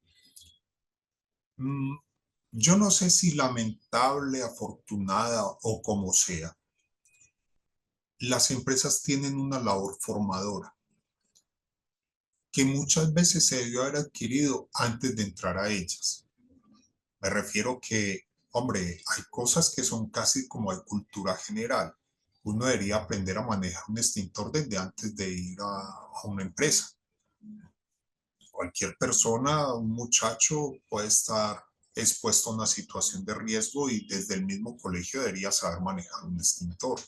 Speaker 2: Yo no sé si lamentable, afortunada o como sea, las empresas tienen una labor formadora que muchas veces se debió haber adquirido antes de entrar a ellas. Me refiero que, hombre, hay cosas que son casi como de cultura general. Uno debería aprender a manejar un extintor desde antes de ir a una empresa. Cualquier persona, un muchacho, puede estar expuesto a una situación de riesgo y desde el mismo colegio debería saber manejar un extintor.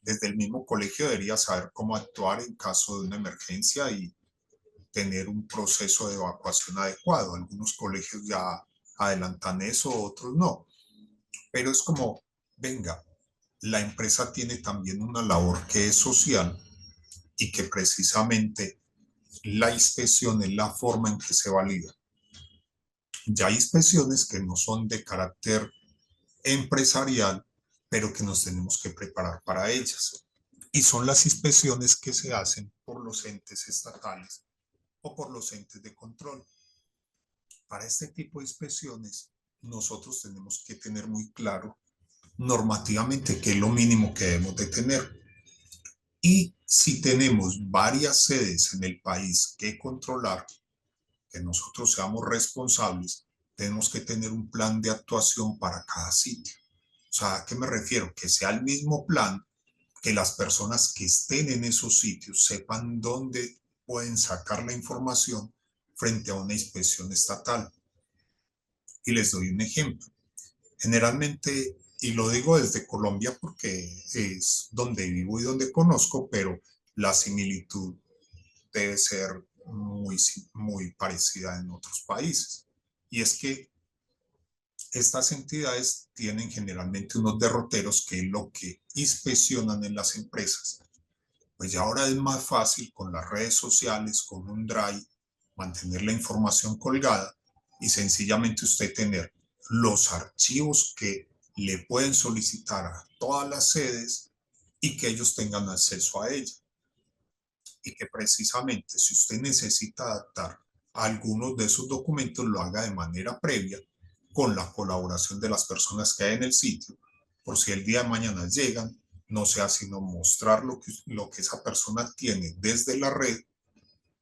Speaker 2: Desde el mismo colegio debería saber cómo actuar en caso de una emergencia y tener un proceso de evacuación adecuado. Algunos colegios ya adelantan eso, otros no. Pero es como, venga, la empresa tiene también una labor que es social y que precisamente la inspección es la forma en que se valida. Ya hay inspecciones que no son de carácter empresarial, pero que nos tenemos que preparar para ellas. Y son las inspecciones que se hacen por los entes estatales o por los entes de control. Para este tipo de inspecciones, nosotros tenemos que tener muy claro normativamente qué es lo mínimo que debemos de tener. Y si tenemos varias sedes en el país que controlar, que nosotros seamos responsables, tenemos que tener un plan de actuación para cada sitio. O sea, ¿a qué me refiero? Que sea el mismo plan, que las personas que estén en esos sitios sepan dónde pueden sacar la información frente a una inspección estatal. Y les doy un ejemplo. Generalmente, y lo digo desde Colombia porque es donde vivo y donde conozco, pero la similitud debe ser muy parecida en otros países. Y es que estas entidades tienen generalmente unos derroteros que es lo que inspeccionan en las empresas. Pues ya ahora es más fácil con las redes sociales, con un drive, mantener la información colgada y sencillamente usted tener los archivos que le pueden solicitar a todas las sedes y que ellos tengan acceso a ella. Y que precisamente si usted necesita adaptar algunos de esos documentos, lo haga de manera previa con la colaboración de las personas que hay en el sitio, por si el día de mañana llegan, no sea sino mostrar lo que esa persona tiene desde la red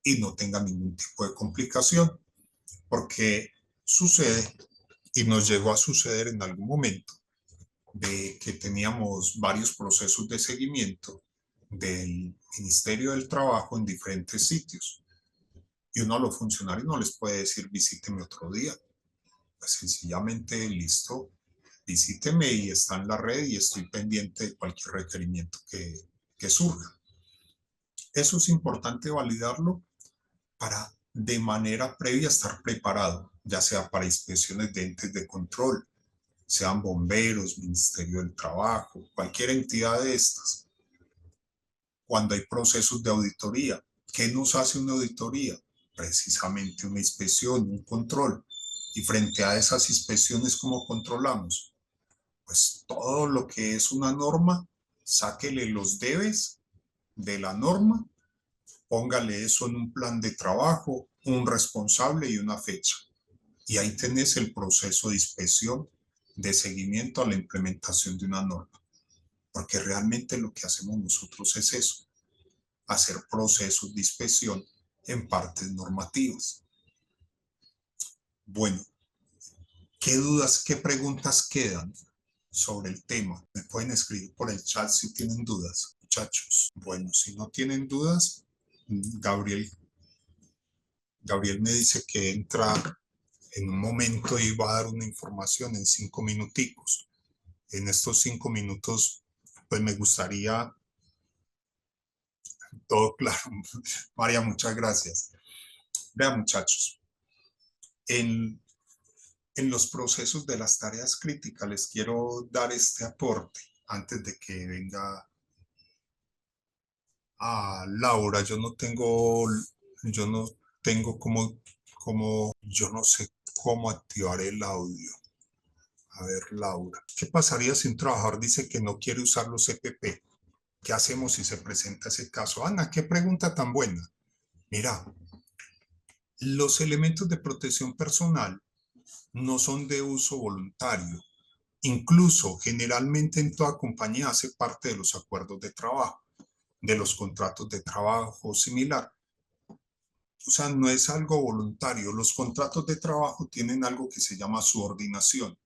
Speaker 2: y no tenga ningún tipo de complicación, porque sucede y nos llegó a suceder en algún momento de que teníamos varios procesos de seguimiento del Ministerio del Trabajo en diferentes sitios. Y uno a los funcionarios no les puede decir visíteme otro día. Pues sencillamente, listo, visíteme y está en la red y estoy pendiente de cualquier requerimiento que surja. Eso es importante validarlo para de manera previa estar preparado, ya sea para inspecciones de entes de control, sean bomberos, Ministerio del Trabajo, cualquier entidad de estas. Cuando hay procesos de auditoría, ¿qué nos hace una auditoría? Precisamente una inspección, un control. Y frente a esas inspecciones, ¿cómo controlamos? Pues todo lo que es una norma, sáquele los debes de la norma, póngale eso en un plan de trabajo, un responsable y una fecha. Y ahí tenés el proceso de inspección, de seguimiento a la implementación de una norma. porque realmente lo que hacemos nosotros es eso, hacer procesos de inspección en partes normativas. Bueno, ¿qué dudas, qué preguntas quedan sobre el tema? Me pueden escribir por el chat si tienen dudas, muchachos. Bueno, si no tienen dudas, Gabriel me dice que entra en un momento y va a dar una información en 5 minuticos. En estos 5 minutos, pues me gustaría, todo claro. María, muchas gracias. Vean, muchachos, en, en los procesos de las tareas críticas les quiero dar este aporte antes de que venga a Laura. Yo no tengo yo no sé cómo activar el audio. A ver, Laura, ¿qué pasaría si un trabajador dice que no quiere usar los EPP? ¿Qué hacemos si se presenta ese caso? Ana, qué pregunta tan buena. Mira, los elementos de protección personal no son de uso voluntario. Incluso, generalmente en toda compañía hace parte de los acuerdos de trabajo, de los contratos de trabajo similar. O sea, no es algo voluntario. Los contratos de trabajo tienen algo que se llama subordinación.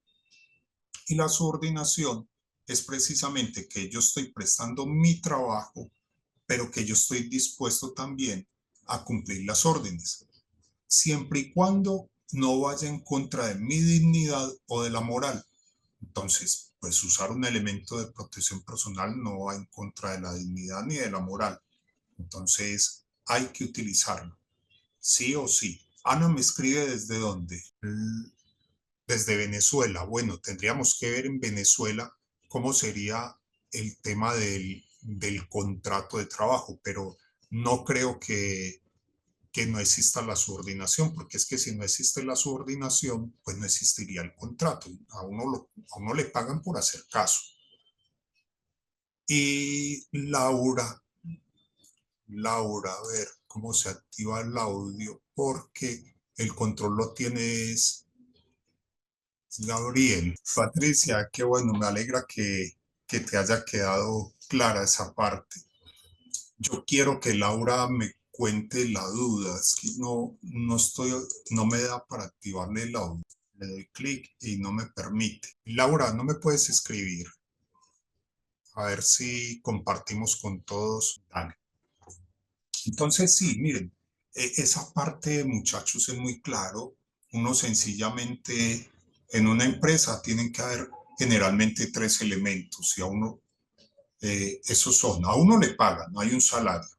Speaker 2: Y la subordinación es precisamente que yo estoy prestando mi trabajo, pero que yo estoy dispuesto también a cumplir las órdenes, siempre y cuando no vaya en contra de mi dignidad o de la moral. Entonces, pues usar un elemento de protección personal no va en contra de la dignidad ni de la moral. Entonces, hay que utilizarlo, sí o sí. Ana me escribe desde dónde. Desde Venezuela. Bueno, tendríamos que ver en Venezuela cómo sería el tema del contrato de trabajo, pero no creo que no exista la subordinación, porque es que si no existe la subordinación, pues no existiría el contrato. A uno le pagan por hacer caso. Y Laura, a ver cómo se activa el audio, porque el control lo tienes Gabriel. Patricia, qué bueno, me alegra que te haya quedado clara esa parte. Yo quiero que Laura me cuente la duda, es que no me da para activarle el audio. Le doy clic y no me permite. Laura, no me puedes escribir. A ver si compartimos con todos. Dale. Entonces, sí, miren, esa parte, muchachos, es muy claro. Uno sencillamente, en una empresa tienen que haber generalmente 3 elementos y a uno, esos son, a uno le pagan, no hay un salario.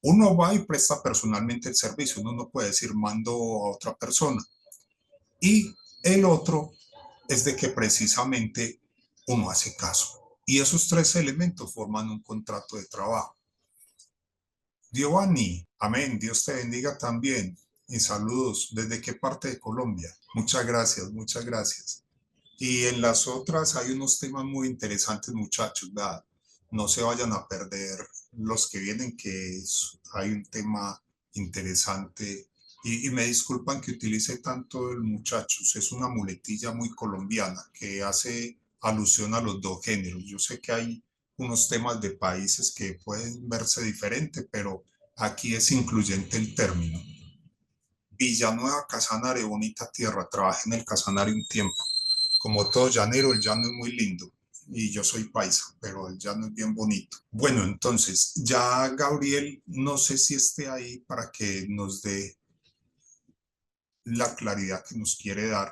Speaker 2: Uno va y presta personalmente el servicio, uno no puede decir mando a otra persona. Y el otro es de que precisamente uno hace caso. Y esos 3 elementos forman un contrato de trabajo. Giovanni, amén, Dios te bendiga también. Y saludos, ¿desde qué parte de Colombia? Muchas gracias, muchas gracias. Y en las otras hay unos temas muy interesantes, muchachos, ¿verdad? No se vayan a perder los que vienen, hay un tema interesante. Y me disculpan que utilice tanto el muchachos, es una muletilla muy colombiana que hace alusión a los dos géneros. Yo sé que hay unos temas de países que pueden verse diferente, pero aquí es incluyente el término. Villanueva, Casanare, bonita tierra. Trabajé en el Casanare un tiempo. Como todo llanero, el llano es muy lindo. Y yo soy paisa, pero el llano es bien bonito. Bueno, entonces, ya Gabriel, no sé si esté ahí para que nos dé la claridad que nos quiere dar